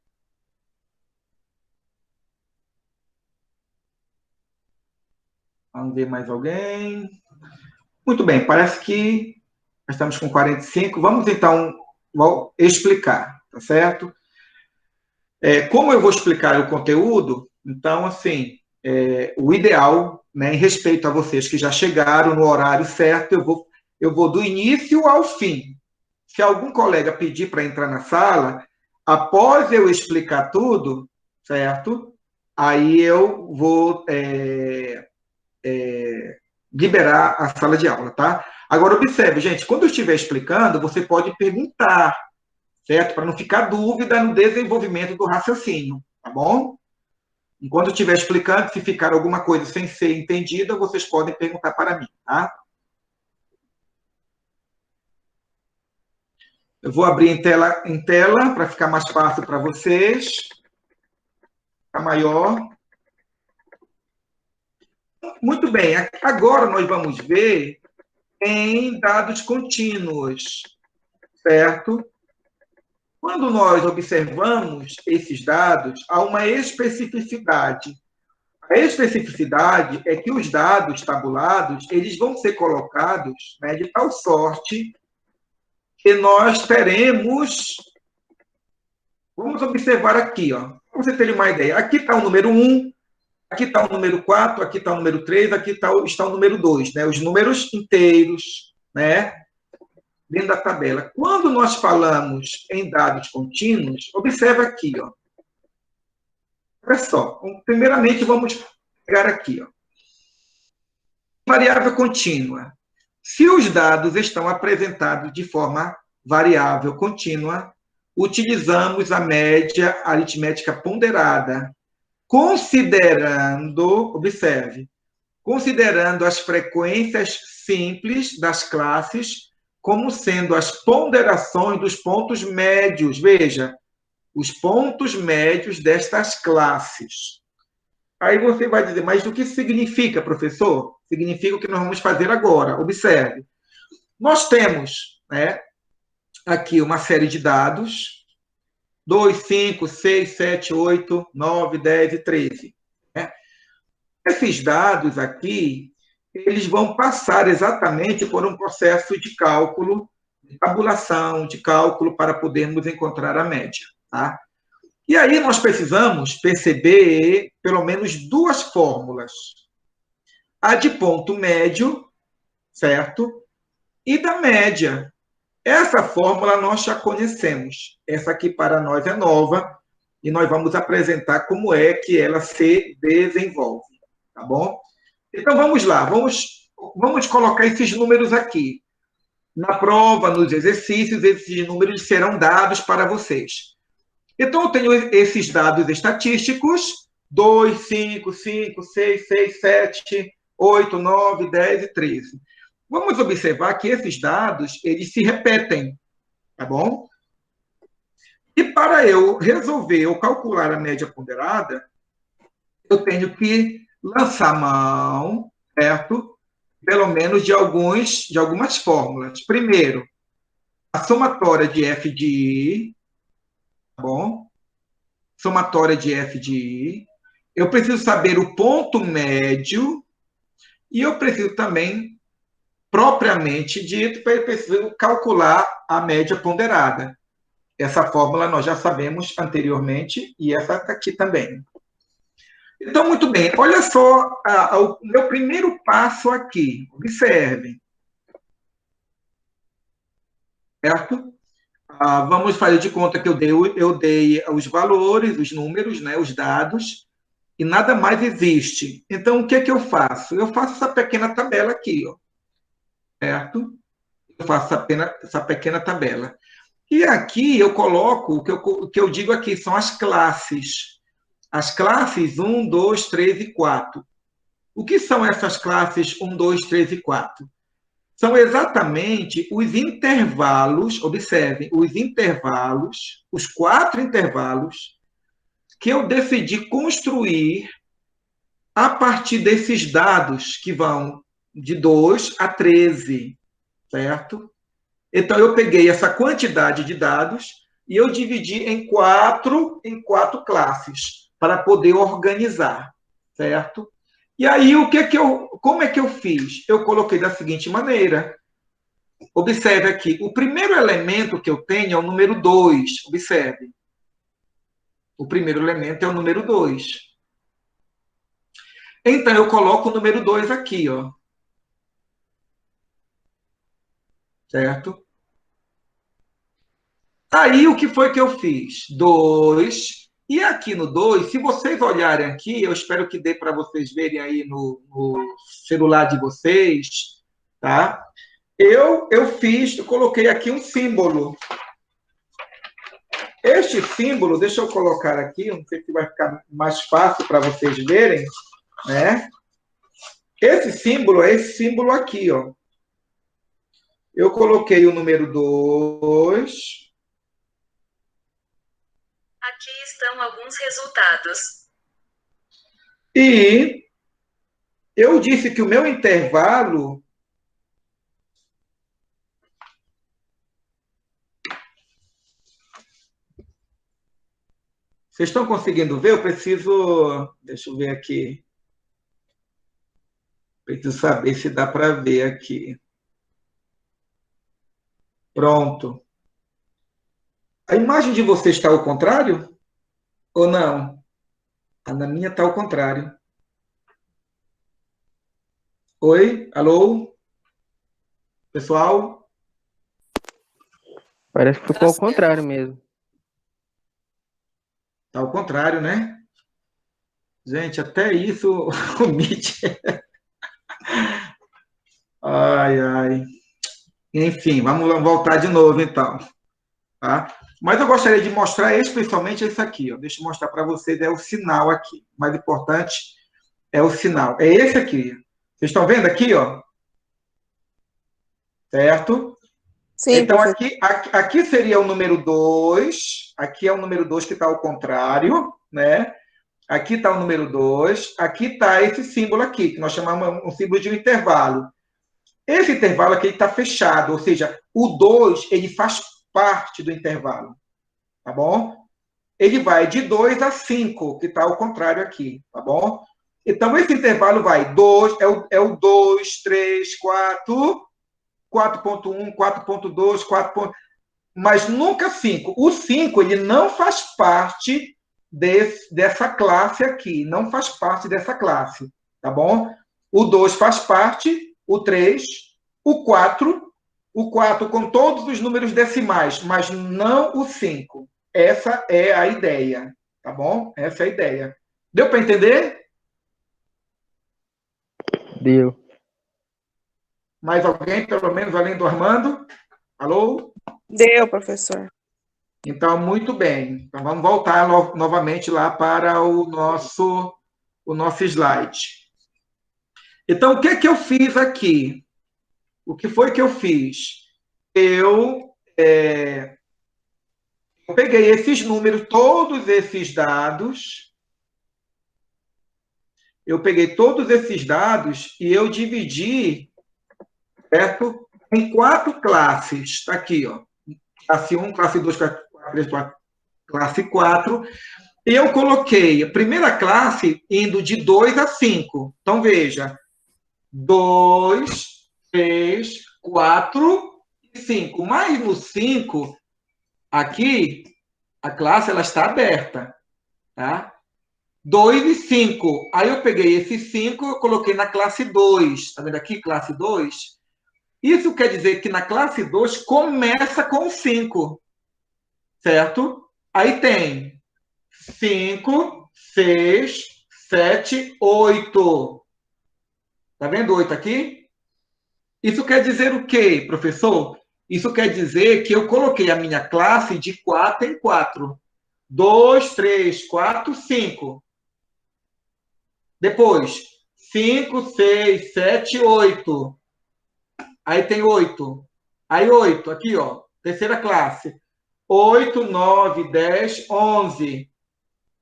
Vamos ver mais alguém. Muito bem, parece que nós estamos com 45. Vamos, então, explicar, tá certo? Como eu vou explicar o conteúdo, então, assim, o ideal, né, em respeito a vocês que já chegaram no horário certo, eu vou do início ao fim. Se algum colega pedir para entrar na sala, após eu explicar tudo, certo? Aí eu vou liberar a sala de aula, tá? Agora, observe, gente, quando eu estiver explicando, você pode perguntar, certo? Para não ficar dúvida no desenvolvimento do raciocínio, tá bom? Enquanto eu estiver explicando, se ficar alguma coisa sem ser entendida, vocês podem perguntar para mim, tá? Eu vou abrir em tela para ficar mais fácil para vocês. Ficar maior. Muito bem, agora nós vamos ver em dados contínuos, certo? Quando nós observamos esses dados, há uma especificidade. A especificidade é que os dados tabulados, eles vão ser colocados, né, de tal sorte que nós teremos... Vamos observar aqui, ó, para você ter uma ideia. Aqui está o número 1, aqui está o número 4, aqui está o número 3, aqui está o número 2, né? Os números inteiros, né? Dentro da tabela. Quando nós falamos em dados contínuos, observa aqui, ó. Olha só. Primeiramente, vamos pegar aqui, ó. Variável contínua. Se os dados estão apresentados de forma variável contínua, utilizamos a média aritmética ponderada, considerando, observe, considerando as frequências simples das classes como sendo as ponderações dos pontos médios. Veja, os pontos médios destas classes. Aí você vai dizer, mas o que significa, professor? Significa o que nós vamos fazer agora. Observe. Nós temos, né, aqui uma série de dados, 2, 5, 6, 7, 8, 9, 10 e 13. Né? Esses dados aqui, eles vão passar exatamente por um processo de cálculo, de tabulação, de cálculo, para podermos encontrar a média. Tá? E aí nós precisamos perceber pelo menos duas fórmulas. A de ponto médio, certo? E da média. Essa fórmula nós já conhecemos. Essa aqui para nós é nova e nós vamos apresentar como é que ela se desenvolve. Tá bom? Então vamos lá, vamos colocar esses números aqui. Na prova, nos exercícios, esses números serão dados para vocês. Então, eu tenho esses dados estatísticos, 2, 5, 5, 6, 6, 7, 8, 9, 10 e 13. Vamos observar que esses dados, eles se repetem, tá bom? E para eu resolver ou calcular a média ponderada, eu tenho que lançar mão, certo? Pelo menos de algumas fórmulas. Primeiro, a somatória de f de i, tá bom? Somatória de f de i. Eu preciso saber o ponto médio e eu preciso também, propriamente dito, eu preciso calcular a média ponderada. Essa fórmula nós já sabemos anteriormente e essa aqui também. Então, muito bem. Olha só o meu primeiro passo aqui. Observem. Certo? Vamos fazer de conta que eu dei os valores, os números, né, os dados, e nada mais existe. Então, o que é que eu faço? Eu faço essa pequena tabela aqui, ó. Certo? Eu faço essa pequena tabela. E aqui eu coloco, o que eu digo aqui são as classes. As classes 1, 2, 3 e 4. O que são essas classes 1, 2, 3 e 4? São exatamente os intervalos, observem, os intervalos, os 4 intervalos que eu decidi construir a partir desses dados que vão de 2 a 13, certo? Então, eu peguei essa quantidade de dados e eu dividi em quatro classes para poder organizar, certo? E aí, como é que eu fiz? Eu coloquei da seguinte maneira. Observe aqui, o primeiro elemento que eu tenho é o número 2. Observe. O primeiro elemento é o número 2. Então, eu coloco o número 2 aqui, ó. Certo? Aí, o que foi que eu fiz? 2. E aqui no 2, se vocês olharem aqui, eu espero que dê para vocês verem aí no celular de vocês, tá? Eu coloquei aqui um símbolo. Este símbolo, deixa eu colocar aqui, não sei se vai ficar mais fácil para vocês verem, né? Esse símbolo é esse símbolo aqui, ó. Eu coloquei o número 2. Aqui estão alguns resultados. E eu disse que o meu intervalo vocês estão conseguindo ver? Eu preciso... Deixa eu ver aqui. Preciso saber se dá para ver aqui. Pronto. A imagem de vocês está ao contrário? Ou não? Na minha está ao contrário. Oi? Alô? Pessoal? Parece que ficou ao contrário mesmo. Está ao contrário, né? Gente, até isso o Meet. Ai, ai. Enfim, vamos voltar de novo, então. Tá? Mas eu gostaria de mostrar especialmente isso aqui. Ó. Deixa eu mostrar para vocês, é o sinal aqui. O mais importante é o sinal. É esse aqui. Vocês estão vendo aqui, ó? Certo? Sim, então, professor. aqui seria o número 2. Aqui é o número 2 que está ao contrário, né? Aqui está o número 2. Aqui está esse símbolo aqui, que nós chamamos um símbolo de um intervalo. Esse intervalo aqui está fechado, ou seja, o 2, ele faz parte do intervalo, tá bom? Ele vai de 2 a 5, que está ao contrário aqui, tá bom? Então, esse intervalo vai 2, é o 2, 3, 4, 4.1, 4.2, 4. Mas nunca 5. O 5, ele não faz parte dessa classe aqui. Não faz parte dessa classe. Tá bom? O 2 faz parte, o 3, o 4 com todos os números decimais, mas não o 5. Essa é a ideia. Tá bom? Essa é a ideia. Deu para entender? Deu. Mais alguém, pelo menos, além do Armando? Alô? Deu, professor. Então, muito bem. Então, vamos voltar novamente lá para o nosso slide. Então, o que é que eu fiz aqui? O que foi que eu fiz? Eu peguei esses números, todos esses dados, e eu dividi, certo? Em 4 classes. Está aqui, ó. Classe 1, classe 2, classe 3, classe 4. E eu coloquei a primeira classe indo de 2 a 5. Então, veja. 2, 3, 4 e 5. Mas no 5, aqui, a classe ela está aberta. Tá? 2 e 5. Aí eu peguei esse 5 e coloquei na classe 2. Está vendo aqui? Classe 2. Isso quer dizer que na classe 2 começa com 5. Certo? Aí tem 5, 6, 7, 8. Está vendo 8 aqui? Isso quer dizer o quê, professor? Isso quer dizer que eu coloquei a minha classe de 4 em 4. 2, 3, 4, 5. Depois, 5, 6, 7, 8. Aí tem 8. Aí 8, aqui, ó. Terceira classe. 8, 9, 10, 11.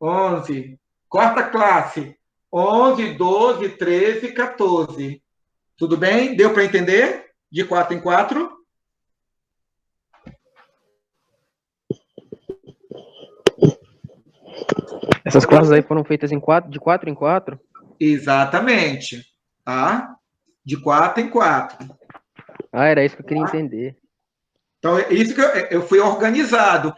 11. Quarta classe. 11, 12, 13, 14. Tudo bem? Deu para entender? De 4 em 4? Essas classes aí foram feitas de 4 em 4? Exatamente. Tá? De 4 em 4. Ah, era isso que eu queria entender. Então, é isso que eu fui organizado.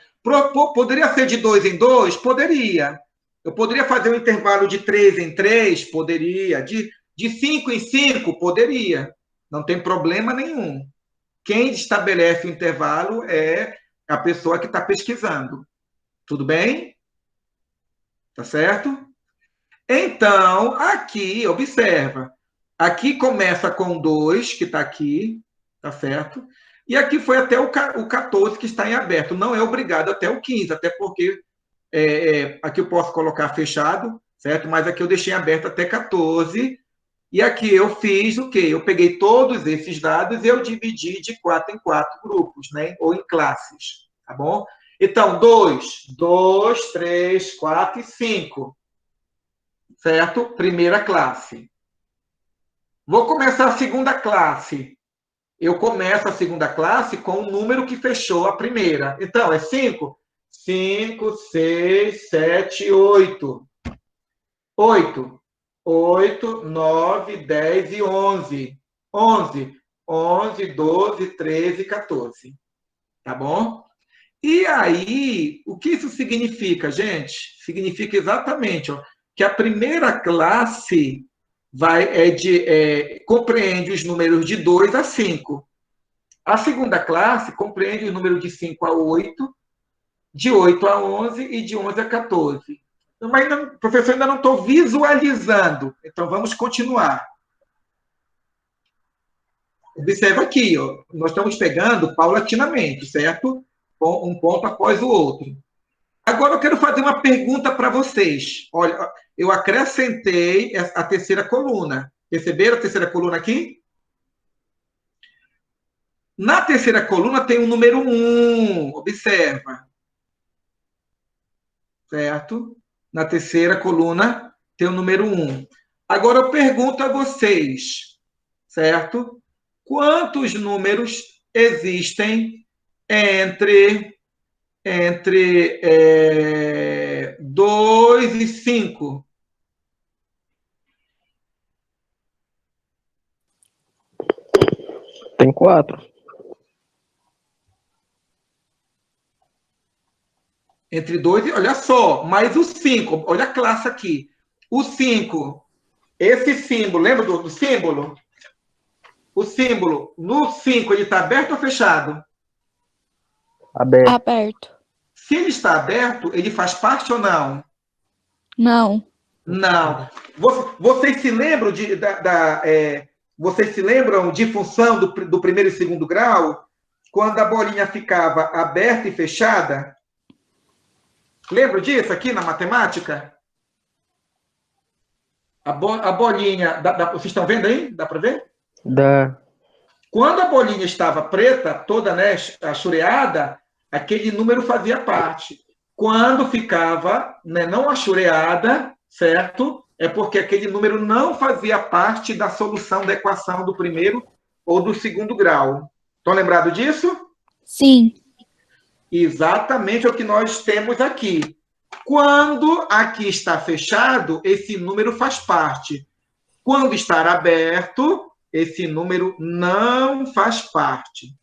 Poderia ser de 2 em 2? Poderia. Eu poderia fazer um intervalo de 3 em 3? Poderia. De 5 em 5? Poderia. Não tem problema nenhum. Quem estabelece o intervalo é a pessoa que está pesquisando. Tudo bem? Tá certo? Então, aqui, observa. Aqui começa com 2, que está aqui, tá certo? E aqui foi até o 14, que está em aberto. Não é obrigado até o 15, até porque aqui eu posso colocar fechado, certo? Mas aqui eu deixei aberto até 14. E aqui eu fiz o quê? Eu peguei todos esses dados e eu dividi de 4 em 4 grupos, né? Ou em classes, tá bom? Então, 2, 3, 4 e 5. Certo? Primeira classe. Vou começar a segunda classe. Eu começo a segunda classe com o número que fechou a primeira. Então, é 5? 5, 6, 7, 8. 8. 8, 9, 10 e 11. 11. 11, 12, 13 e 14. Tá bom? E aí, o que isso significa, gente? Significa exatamente que a primeira classe compreende os números de 2 a 5. A segunda classe compreende os números de 5 a 8, de 8 a 11 e de 11 a 14. Mas, professor, ainda não estou visualizando. Então, vamos continuar. Observa aqui, ó, nós estamos pegando paulatinamente, certo? Um ponto após o outro. Agora eu quero fazer uma pergunta para vocês. Olha, eu acrescentei a terceira coluna. Perceberam a terceira coluna aqui? Na terceira coluna tem o número 1. Observa. Certo? Na terceira coluna tem o número 1. Agora eu pergunto a vocês, certo? Quantos números existem entre 2 e 5? em 4. Entre 2 e... Olha só, mais o 5. Olha a classe aqui. O 5, esse símbolo, lembra do símbolo? O símbolo, no 5, ele está aberto ou fechado? Aberto. Aberto. Se ele está aberto, ele faz parte ou não? Não. Não. Vocês se lembram vocês se lembram de função do primeiro e segundo grau? Quando a bolinha ficava aberta e fechada? Lembram disso aqui na matemática? A bolinha... vocês estão vendo aí? Dá para ver? Dá. Quando a bolinha estava preta, toda, né, achureada, aquele número fazia parte. Quando ficava, né, não achureada, certo? É porque aquele número não fazia parte da solução da equação do primeiro ou do segundo grau. Estão lembrados disso? Sim. Exatamente o que nós temos aqui. Quando aqui está fechado, esse número faz parte. Quando estar aberto, esse número não faz parte.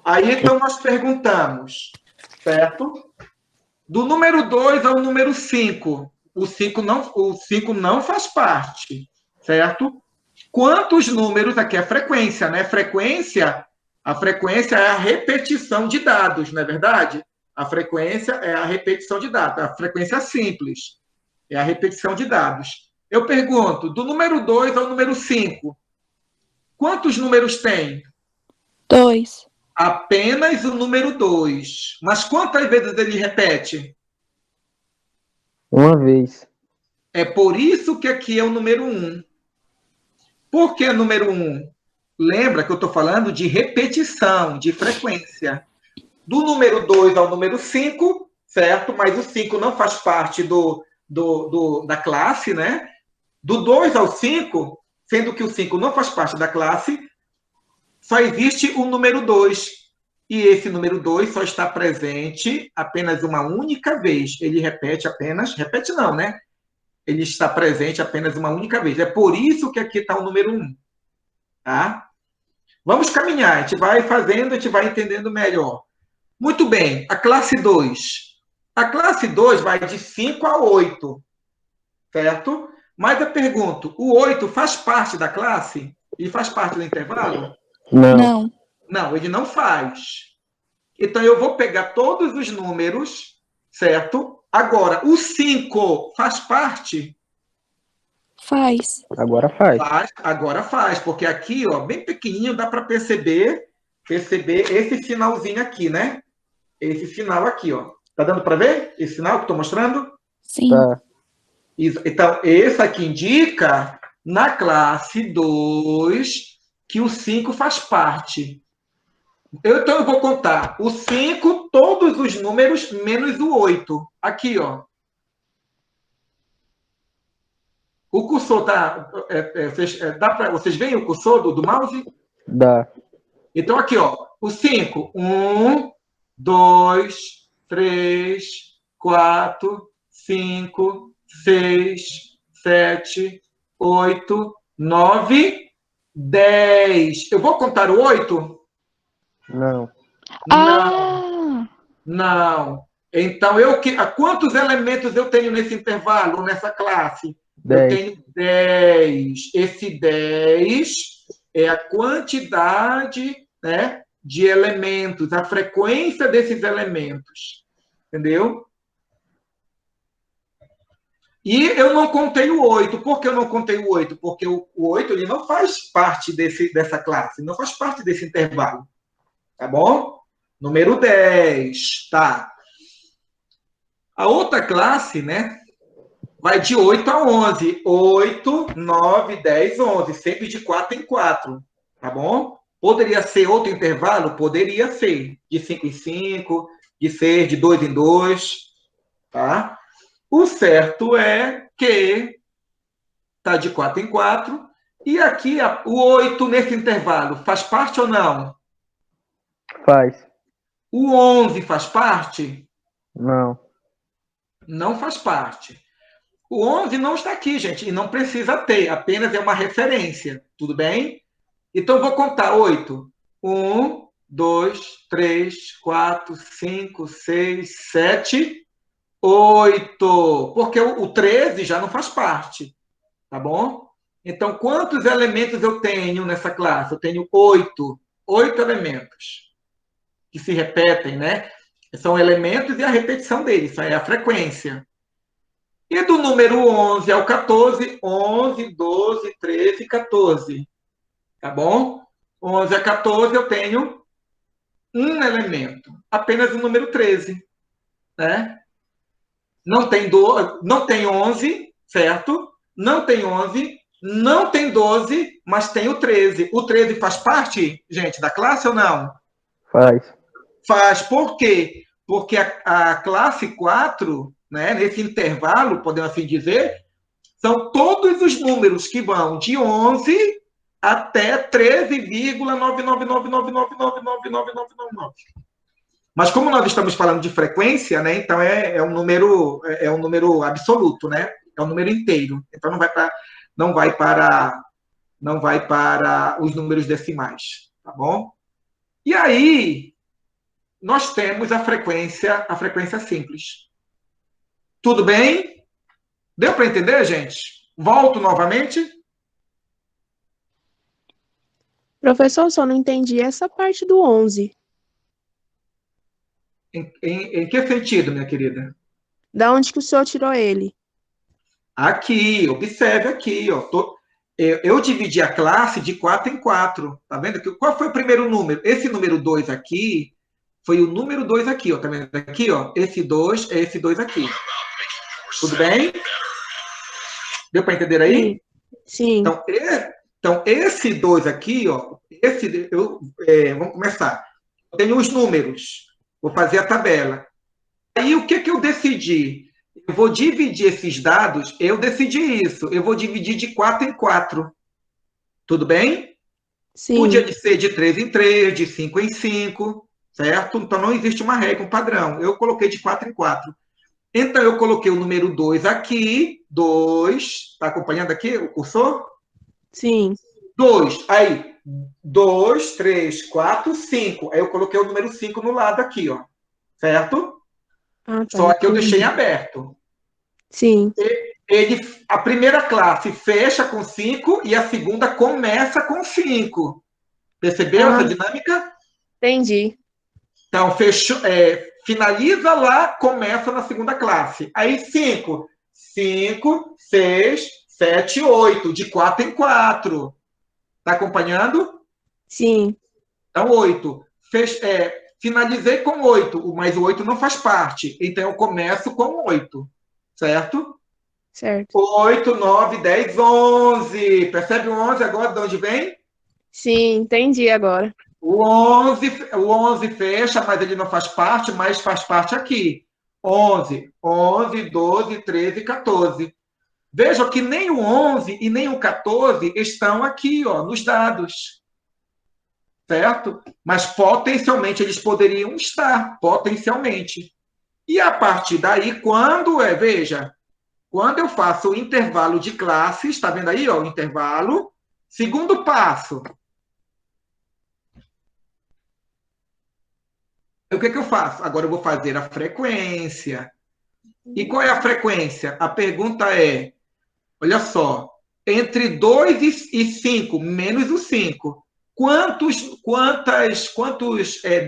Aí, então, nós perguntamos, certo? Do número 2 ao número 5, o 5 não faz parte, certo? Quantos números, aqui é a frequência, né? A frequência é a repetição de dados, não é verdade? A frequência é a repetição de dados, a frequência simples, é a repetição de dados. Eu pergunto, do número 2 ao número 5, quantos números tem? 2. Apenas o número 2. Mas quantas vezes ele repete? Uma vez. É por isso que aqui é o número 1. Por que número 1? Lembra que eu estou falando de repetição, de frequência. Do número 2 ao número 5, certo? Mas o 5 não faz parte da classe, né? Do 2 ao 5, sendo que o 5 não faz parte da classe, só existe o número 2. E esse número 2 só está presente apenas uma única vez. Ele repete apenas... Repete não, né? Ele está presente apenas uma única vez. É por isso que aqui está o número 1. Tá? Vamos caminhar. A gente vai fazendo, a gente vai entendendo melhor. Muito bem. A classe 2. A classe 2 vai de 5 a 8. Certo? Mas eu pergunto, o 8 faz parte da classe? Ele faz parte do intervalo? Não. Não, ele não faz. Então, eu vou pegar todos os números, certo? Agora, o 5 faz parte? Faz. Agora faz. Agora faz, porque aqui, ó, bem pequenininho, dá para perceber esse sinalzinho aqui, né? Esse sinal aqui, ó. Tá dando para ver esse sinal que eu estou mostrando? Sim. Tá. Então, esse aqui indica, na classe 2, que o 5 faz parte. Então, eu vou contar o 5, todos os números, menos o 8. Aqui, ó. O cursor tá... vocês veem o cursor do mouse? Dá. Então, aqui, ó. O 5. 1, 2, 3, 4, 5, 6, 7, 8, 9, 10. Eu vou contar o 8? Não. Ah! Não. Então, quantos elementos eu tenho nesse intervalo, nessa classe? 10. Eu tenho 10. Esse 10 é a quantidade, né, de elementos, a frequência desses elementos. Entendeu? E eu não contei o 8. Por que eu não contei o 8? Porque o 8 ele não faz parte dessa classe, não faz parte desse intervalo. Tá bom? Número 10. Tá. A outra classe, né, vai de 8 a 11. 8, 9, 10, 11. Sempre de 4 em 4. Tá bom? Poderia ser outro intervalo? Poderia ser. De 5 em 5, de 6, de 2 em 2. Tá? O certo é que está de 4 em 4. E aqui, o 8 nesse intervalo, faz parte ou não? Faz. O 11 faz parte? Não. Não faz parte. O 11 não está aqui, gente, e não precisa ter, apenas é uma referência, tudo bem? Então, eu vou contar 8. 1, 2, 3, 4, 5, 6, 7, 8. Porque o 13 já não faz parte, tá bom? Então, quantos elementos eu tenho nessa classe? Eu tenho 8. 8 elementos que se repetem, né? São elementos e a repetição deles, isso aí é a frequência. E do número 11 ao 14, 11, 12, 13, 14. Tá bom? 11 a 14 eu tenho um elemento, apenas o número 13, né? Não tem 11, certo? Não tem 11, não tem 12, mas tem o 13. O 13 faz parte, gente, da classe ou não? Faz. Faz. Por quê? Porque a classe 4, né, nesse intervalo, podemos assim dizer, são todos os números que vão de 11 até 13,99999999999. Mas como nós estamos falando de frequência, né, então é um número absoluto, né? É um número inteiro. Então não vai para os números decimais, tá bom? E aí nós temos a frequência simples. Tudo bem? Deu para entender, gente? Volto novamente. Professor, só não entendi essa parte do 11. Em que sentido, minha querida? Da onde que o senhor tirou ele? Aqui, observe aqui, ó. Eu dividi a classe de 4 em 4. Tá vendo? Qual foi o primeiro número? Esse número 2 aqui foi o número 2 aqui, ó. Tá vendo aqui, ó? Esse 2 é esse 2 aqui. Tudo bem? Deu para entender aí? Sim. Então, esse 2 aqui, ó. Vamos começar. Eu tenho os números. Vou fazer a tabela. Aí, o que eu decidi? Eu vou dividir esses dados, eu decidi isso. Eu vou dividir de 4 em 4. Tudo bem? Sim. Podia ser de 3 em 3, de 5 em 5, certo? Então, não existe uma regra, um padrão. Eu coloquei de 4 em 4. Então, eu coloquei o número 2 aqui. 2. Está acompanhando aqui o cursor? Sim. 2. Aí, 2, 3, 4, 5. Aí, eu coloquei o número 5 no lado aqui, ó. Certo? Ah, tá. Só que eu deixei aberto. Sim. A primeira classe fecha com 5 e a segunda começa com 5. Percebeu essa dinâmica? Entendi. Então, finaliza lá, começa na segunda classe. Aí, 5, 6, 7, 8, de 4 em 4. Está acompanhando? Sim. Então, 8. Finalizei com 8, mas o 8 não faz parte. Então, eu começo com 8. Certo? Certo. 8, 9, 10, 11. Percebe o 11 agora de onde vem? Sim, entendi agora. O 11 fecha, mas ele não faz parte, mas faz parte aqui. 11, 12, 13, 14. Vejam que nem o 11 e nem o 14 estão aqui, ó, nos dados. Certo? Mas potencialmente eles poderiam estar, potencialmente. E a partir daí, veja, quando eu faço o intervalo de classes, está vendo aí, ó, o intervalo? Segundo passo. O que eu faço? Agora eu vou fazer a frequência. E qual é a frequência? A pergunta é, olha só, entre 2 e 5, menos o 5, quantos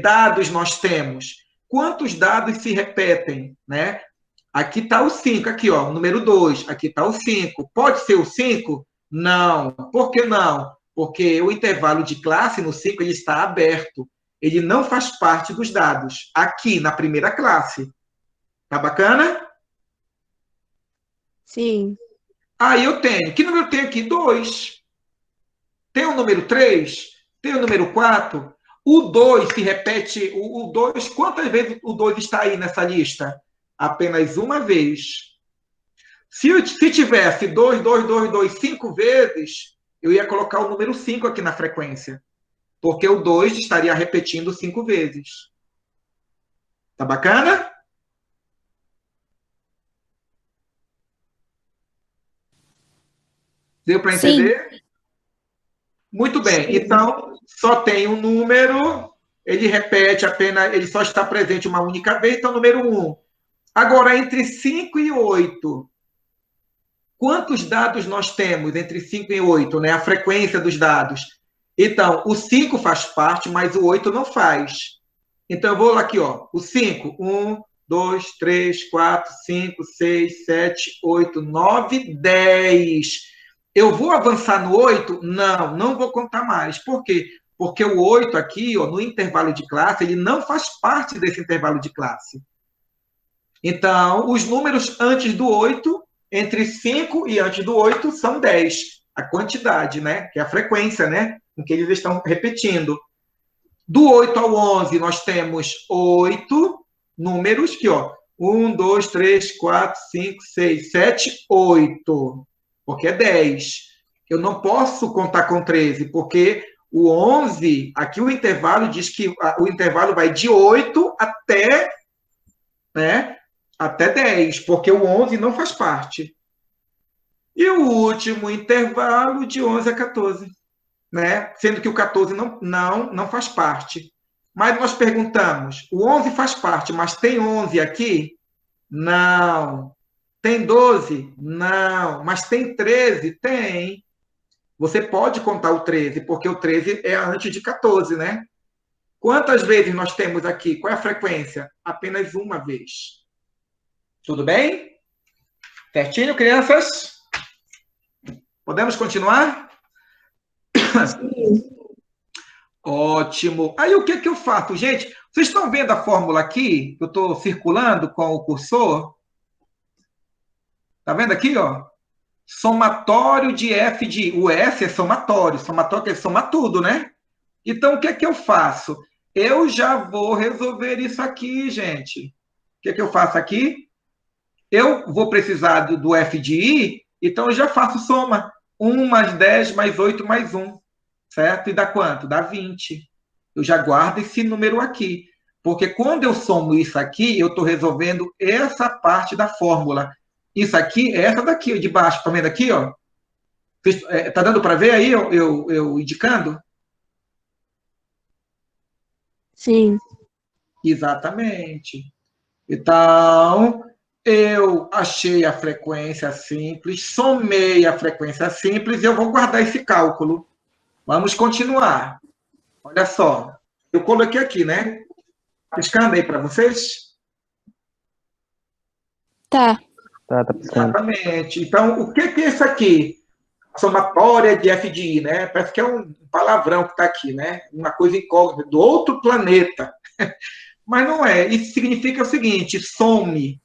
dados nós temos? Quantos dados se repetem, né? Aqui está o 5, aqui, ó, o número 2. Aqui está o 5. Pode ser o 5? Não. Por que não? Porque o intervalo de classe no 5 ele está aberto. Ele não faz parte dos dados. Aqui, na primeira classe. Tá bacana? Sim. Aí eu tenho. Que número eu tenho aqui? 2. Tem o número 3? Tem o número 4? O 2 se repete. O 2, quantas vezes o 2 está aí nessa lista? Apenas uma vez. Se tivesse 2, 2, 2, 2, 5 vezes, eu ia colocar o número 5 aqui na frequência. Porque o 2 estaria repetindo 5 vezes. Tá bacana? Deu para entender? Muito bem. Então, só tem um número, ele repete apenas, ele só está presente uma única vez, então número 1. Agora, entre 5 e 8, quantos dados nós temos entre 5 e 8, né? A frequência dos dados. Então, o 5 faz parte, mas o 8 não faz. Então, eu vou lá aqui, ó. O 5, 1, 2, 3, 4, 5, 6, 7, 8, 9, 10. Eu vou avançar no 8? Não, não vou contar mais. Por quê? Porque o 8 aqui, ó, no intervalo de classe, ele não faz parte desse intervalo de classe. Então, os números antes do 8, entre 5 e antes do 8, são 10. A quantidade, né? Que é a frequência, né? Com que eles estão repetindo. Do 8 ao 11, nós temos 8 números que, ó, 1, 2, 3, 4, 5, 6, 7, 8. Porque é 10. Eu não posso contar com 13, porque o 11, aqui o intervalo diz que o intervalo vai de 8 até, né, até 10, porque o 11 não faz parte. E o último intervalo de 11 a 14, né? Sendo que o 14 não faz parte. Mas nós perguntamos, o 11 faz parte, mas tem 11 aqui? Não. Tem 12? Não. Mas tem 13? Tem. Você pode contar o 13, porque o 13 é antes de 14, né? Quantas vezes nós temos aqui? Qual é a frequência? Apenas uma vez. Tudo bem? Certinho, crianças? Podemos continuar? Ótimo. Aí o que eu faço? Gente, vocês estão vendo a fórmula aqui? Eu estou circulando com o cursor. Tá vendo aqui, ó? Somatório de f de I. O S é somatório. Somatório quer somar tudo, né? Então, o que eu faço? Eu já vou resolver isso aqui, gente. O que eu faço aqui? Eu vou precisar do f de I, então eu já faço soma. 1 mais 10 mais 8 mais 1. Certo? E dá quanto? Dá 20. Eu já guardo esse número aqui. Porque quando eu somo isso aqui, eu estou resolvendo essa parte da fórmula. Isso aqui é essa daqui, de baixo. Está vendo aqui, ó? Está dando para ver aí eu indicando? Sim. Exatamente. Então, eu achei a frequência simples, somei a frequência simples e eu vou guardar esse cálculo. Vamos continuar. Olha só. Eu coloquei aqui, né? Piscando aí para vocês? Tá. Tá piscando. Exatamente. Então, o que é isso aqui? Somatória de f de I, né? Parece que é um palavrão que está aqui, né? Uma coisa incógnita, do outro planeta. Mas não é. Isso significa o seguinte, some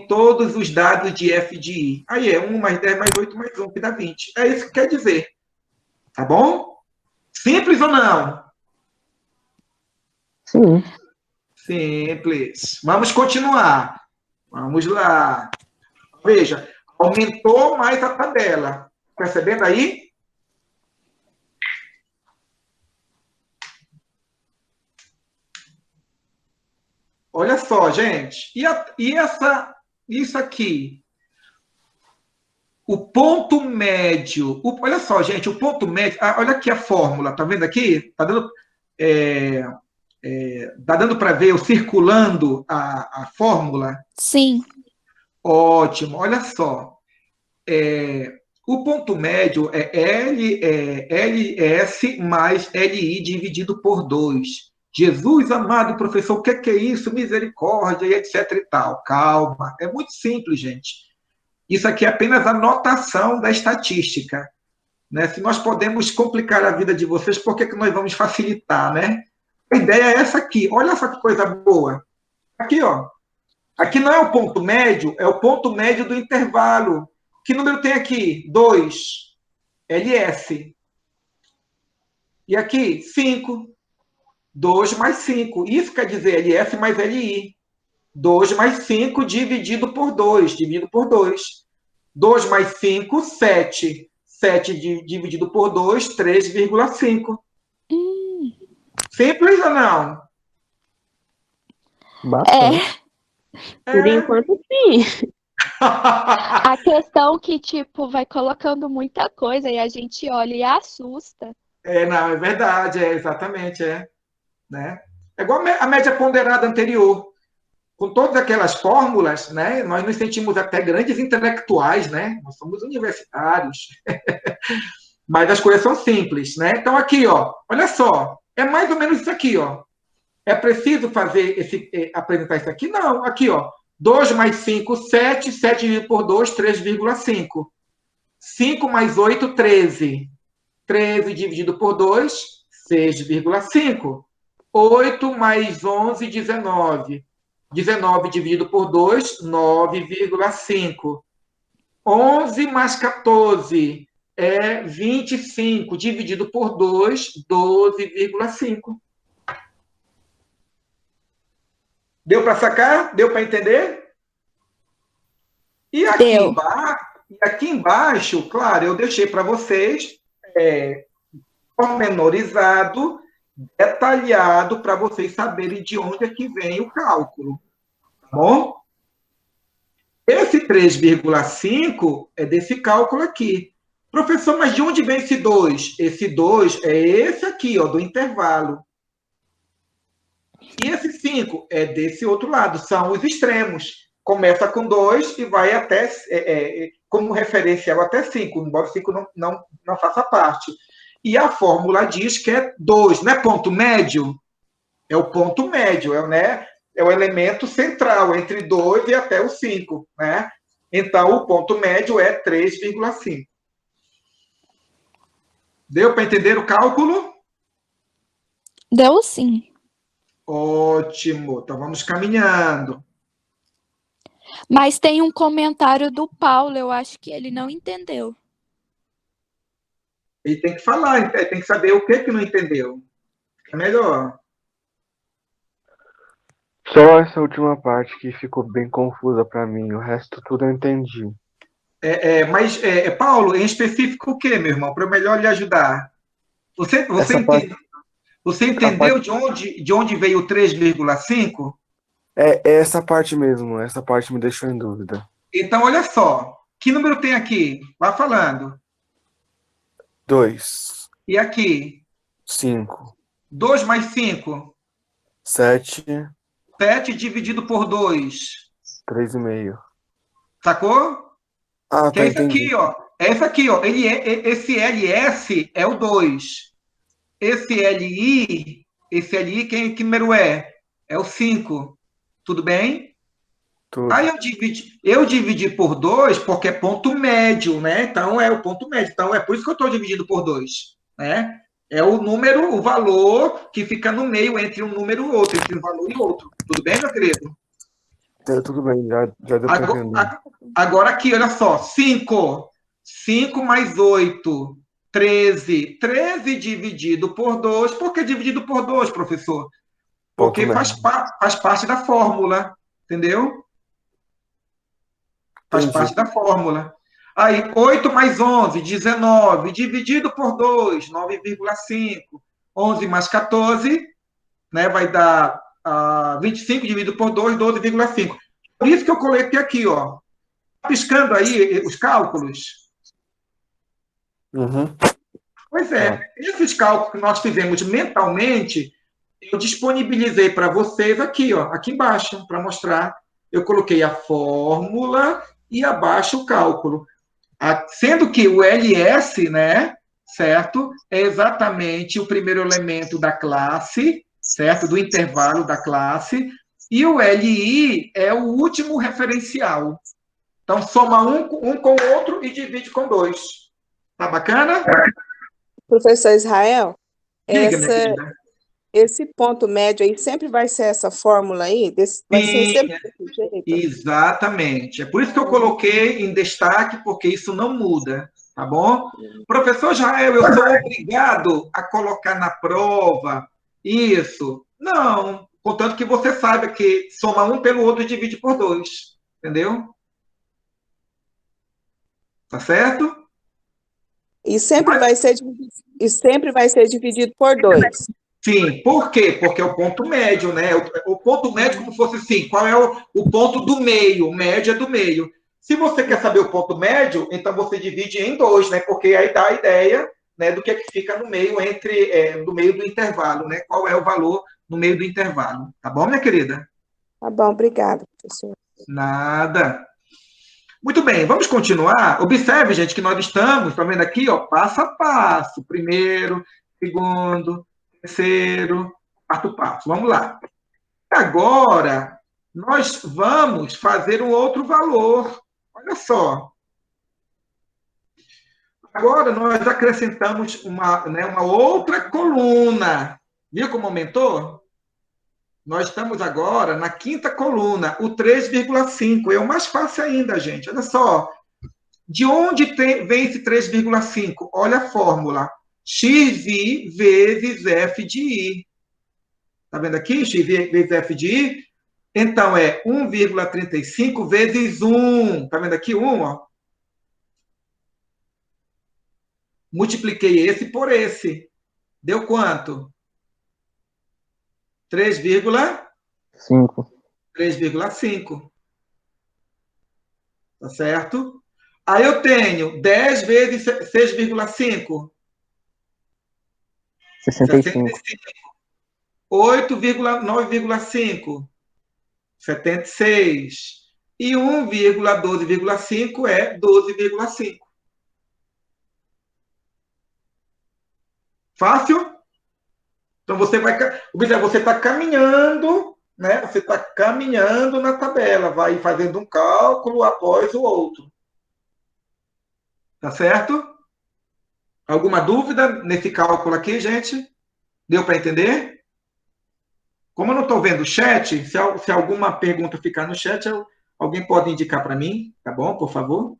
todos os dados de f de I. Aí é 1 mais 10 mais 8 mais 1, que dá 20. É isso que quer dizer. Tá bom? Simples ou não? Sim. Simples. Vamos continuar. Vamos lá. Veja, aumentou mais a tabela. Percebendo aí? Olha só, gente. Isso aqui? O ponto médio. Olha só, gente, o ponto médio. Olha aqui a fórmula, tá vendo aqui? Tá dando para ver eu circulando a fórmula? Sim. Ótimo, olha só. O ponto médio é LS mais LI dividido por 2. Jesus amado, professor, o que é isso? Misericórdia e etc e tal. Calma, é muito simples, gente. Isso aqui é apenas a notação da estatística. Né? Se nós podemos complicar a vida de vocês, por que nós vamos facilitar, né? A ideia é essa aqui. Olha só que coisa boa. Aqui, ó. Aqui não é o ponto médio, é o ponto médio do intervalo. Que número tem aqui? 2. LS. E aqui, 5. 2 mais 5. Isso quer dizer LS mais LI. 2 mais 5 dividido por 2. Dividido por 2. 2 mais 5, 7. 7 dividido por 2, 3,5. Simples ou não? Bastante. Por enquanto, sim. A questão que, tipo, vai colocando muita coisa e a gente olha e assusta. Não, é verdade, exatamente, né? É igual a média ponderada anterior. Com todas aquelas fórmulas, né, nós nos sentimos até grandes intelectuais, né? Nós somos universitários. Mas as coisas são simples, né? Então, aqui, ó, olha só, é mais ou menos isso aqui, ó. É preciso apresentar isso aqui? Não, aqui, ó. 2 mais 5, 7. 7 dividido por 2, 3,5. 5 mais 8, 13. 13 dividido por 2, 6,5. 8 mais 11, 19. 19 dividido por 2, 9,5. 11 mais 14 é 25. Dividido por 2, 12,5. Deu para sacar? Deu para entender? E aqui embaixo, claro, eu deixei para vocês pormenorizado, detalhado, para vocês saberem de onde é que vem o cálculo. Tá bom? Esse 3,5 é desse cálculo aqui. Professor, mas de onde vem esse 2? Esse 2 é esse aqui, ó, do intervalo. E esse 5 é desse outro lado, são os extremos. Começa com 2 e vai até, como referencial, até 5, embora o 5 não faça parte. E a fórmula diz que é 2, não é ponto médio? É o ponto médio, é o elemento central, entre 2 e até o 5. Né? Então, o ponto médio é 3,5. Deu para entender o cálculo? Deu sim. Ótimo, então vamos caminhando. Mas tem um comentário do Paulo, eu acho que ele não entendeu. Ele tem que falar, tem que saber o que não entendeu. É melhor. Só essa última parte que ficou bem confusa para mim, o resto tudo eu entendi. Mas, Paulo, em específico o que, meu irmão? Para eu melhor lhe ajudar. Você entendeu de onde veio o 3,5? É essa parte mesmo, essa parte me deixou em dúvida. Então, olha só. Que número tem aqui? Vá falando. 2. E aqui? 5. 2 mais 5? 7. 7 dividido por 2? 3,5. Sacou? Ah, que tá, é isso aqui, ó. É isso aqui, ó. Esse LS é o 2. Esse LI, que número é? É o 5. Tudo bem? Tudo. Aí eu dividi por 2 porque é ponto médio, né? Então é o ponto médio. Então é por isso que eu estou dividindo por 2, né? É o número, o valor que fica no meio entre um número e outro, entre um valor e outro. Tudo bem, meu querido? Tudo bem, já deu para entender. Agora aqui, olha só. 5. 5 mais 8. 13. 13 dividido por 2. Por que dividido por 2, professor? Porque faz parte da fórmula. Entendeu? Faz parte da fórmula. Aí, 8 mais 11, 19. Dividido por 2, 9,5. 11 mais 14, né, vai dar 25 dividido por 2, 12,5. Por isso que eu coloquei aqui, ó. Piscando aí os cálculos. Uhum. Pois é, esses cálculos que nós fizemos mentalmente, eu disponibilizei para vocês aqui, ó, aqui embaixo, para mostrar. Eu coloquei a fórmula e abaixo o cálculo. Sendo que o LS, né, certo, é exatamente o primeiro elemento da classe, certo, do intervalo da classe, e o LI é o último referencial. Então, soma um com o outro e divide com 2. Tá bacana? Professor Israel, Diga, minha querida. Esse ponto médio aí sempre vai ser essa fórmula aí? Vai ser sempre desse jeito? Exatamente. É por isso que eu coloquei em destaque, porque isso não muda, tá bom? Professor Israel, eu sou obrigado a colocar na prova isso? Não, contanto que você saiba que soma um pelo outro e divide por 2, entendeu? Tá certo? E sempre vai ser dividido por 2. Sim, por quê? Porque é o ponto médio, né? O ponto médio, como fosse assim, qual é o ponto do meio? O médio é do meio. Se você quer saber o ponto médio, então você divide em 2, né? Porque aí dá a ideia, né, do que é que fica no meio no meio do intervalo, né? Qual é o valor no meio do intervalo. Tá bom, minha querida? Tá bom, obrigada, professor. Nada. Muito bem, vamos continuar. Observe, gente, que nós estamos, tá vendo aqui, ó, passo a passo. Primeiro, segundo, terceiro, quarto passo. Vamos lá. Agora, nós vamos fazer um outro valor. Olha só. Agora, nós acrescentamos uma outra coluna. Viu como aumentou? Nós estamos agora na quinta coluna, o 3,5. É o mais fácil ainda, gente. Olha só. De onde vem esse 3,5? Olha a fórmula. XI vezes F de I. Está vendo aqui? XI vezes F de I. Então, é 1,35 vezes 1. Está vendo aqui? 1, ó. Multipliquei esse por esse. Deu quanto? 5. 3,5. Tá certo? Aí eu tenho 10 vezes 6,5. 65. 8,9,5. 76. E 1,12,5 é 12,5. Fácil? Então você está caminhando, né? Você está caminhando na tabela, vai fazendo um cálculo após o outro. Tá certo? Alguma dúvida nesse cálculo aqui, gente? Deu para entender? Como eu não estou vendo o chat, se alguma pergunta ficar no chat, alguém pode indicar para mim, tá bom? Por favor.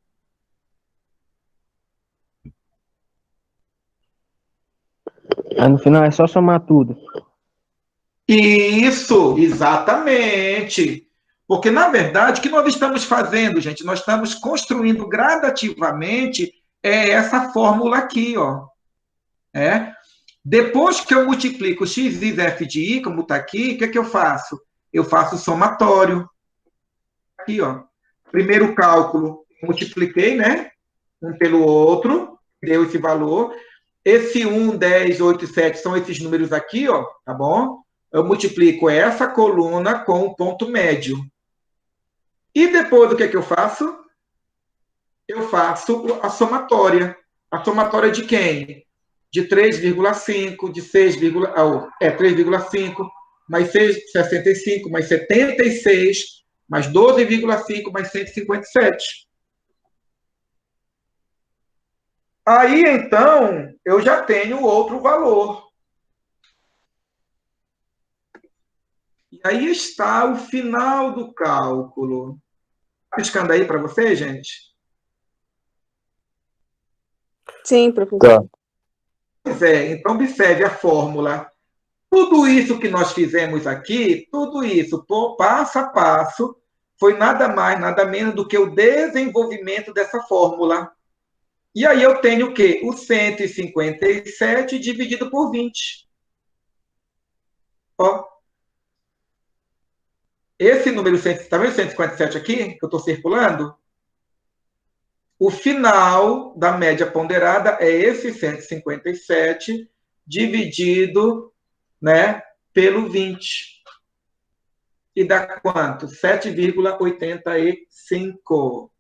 Aí no final é só somar tudo. Isso, exatamente. Porque, na verdade, o que nós estamos fazendo, gente? Nós estamos construindo gradativamente essa fórmula aqui, ó. Depois que eu multiplico x vezes f de i, como está aqui, o que é que eu faço? Eu faço o somatório. Aqui, ó. Primeiro cálculo, multipliquei, né? Um pelo outro, deu esse valor. Esse 1, 10, 8 e 7 são esses números aqui, ó, tá bom? Eu multiplico essa coluna com o ponto médio. E depois, o que é que eu faço? Eu faço a somatória. A somatória de quem? De 3,5, de 3,5, mais 65, mais 76, mais 12,5, mais 157. Aí, então, eu já tenho outro valor. E aí está o final do cálculo. Está piscando aí para você, gente? Sim, professor. Tá. Pois é, então observe a fórmula. Tudo isso que nós fizemos aqui, tudo isso, passo a passo, foi nada mais, nada menos do que o desenvolvimento dessa fórmula. E aí eu tenho o quê? O 157 dividido por 20. Ó. Esse número, está vendo 157 aqui, que eu estou circulando? O final da média ponderada é esse 157 dividido, né, pelo 20. E dá quanto? 7,85.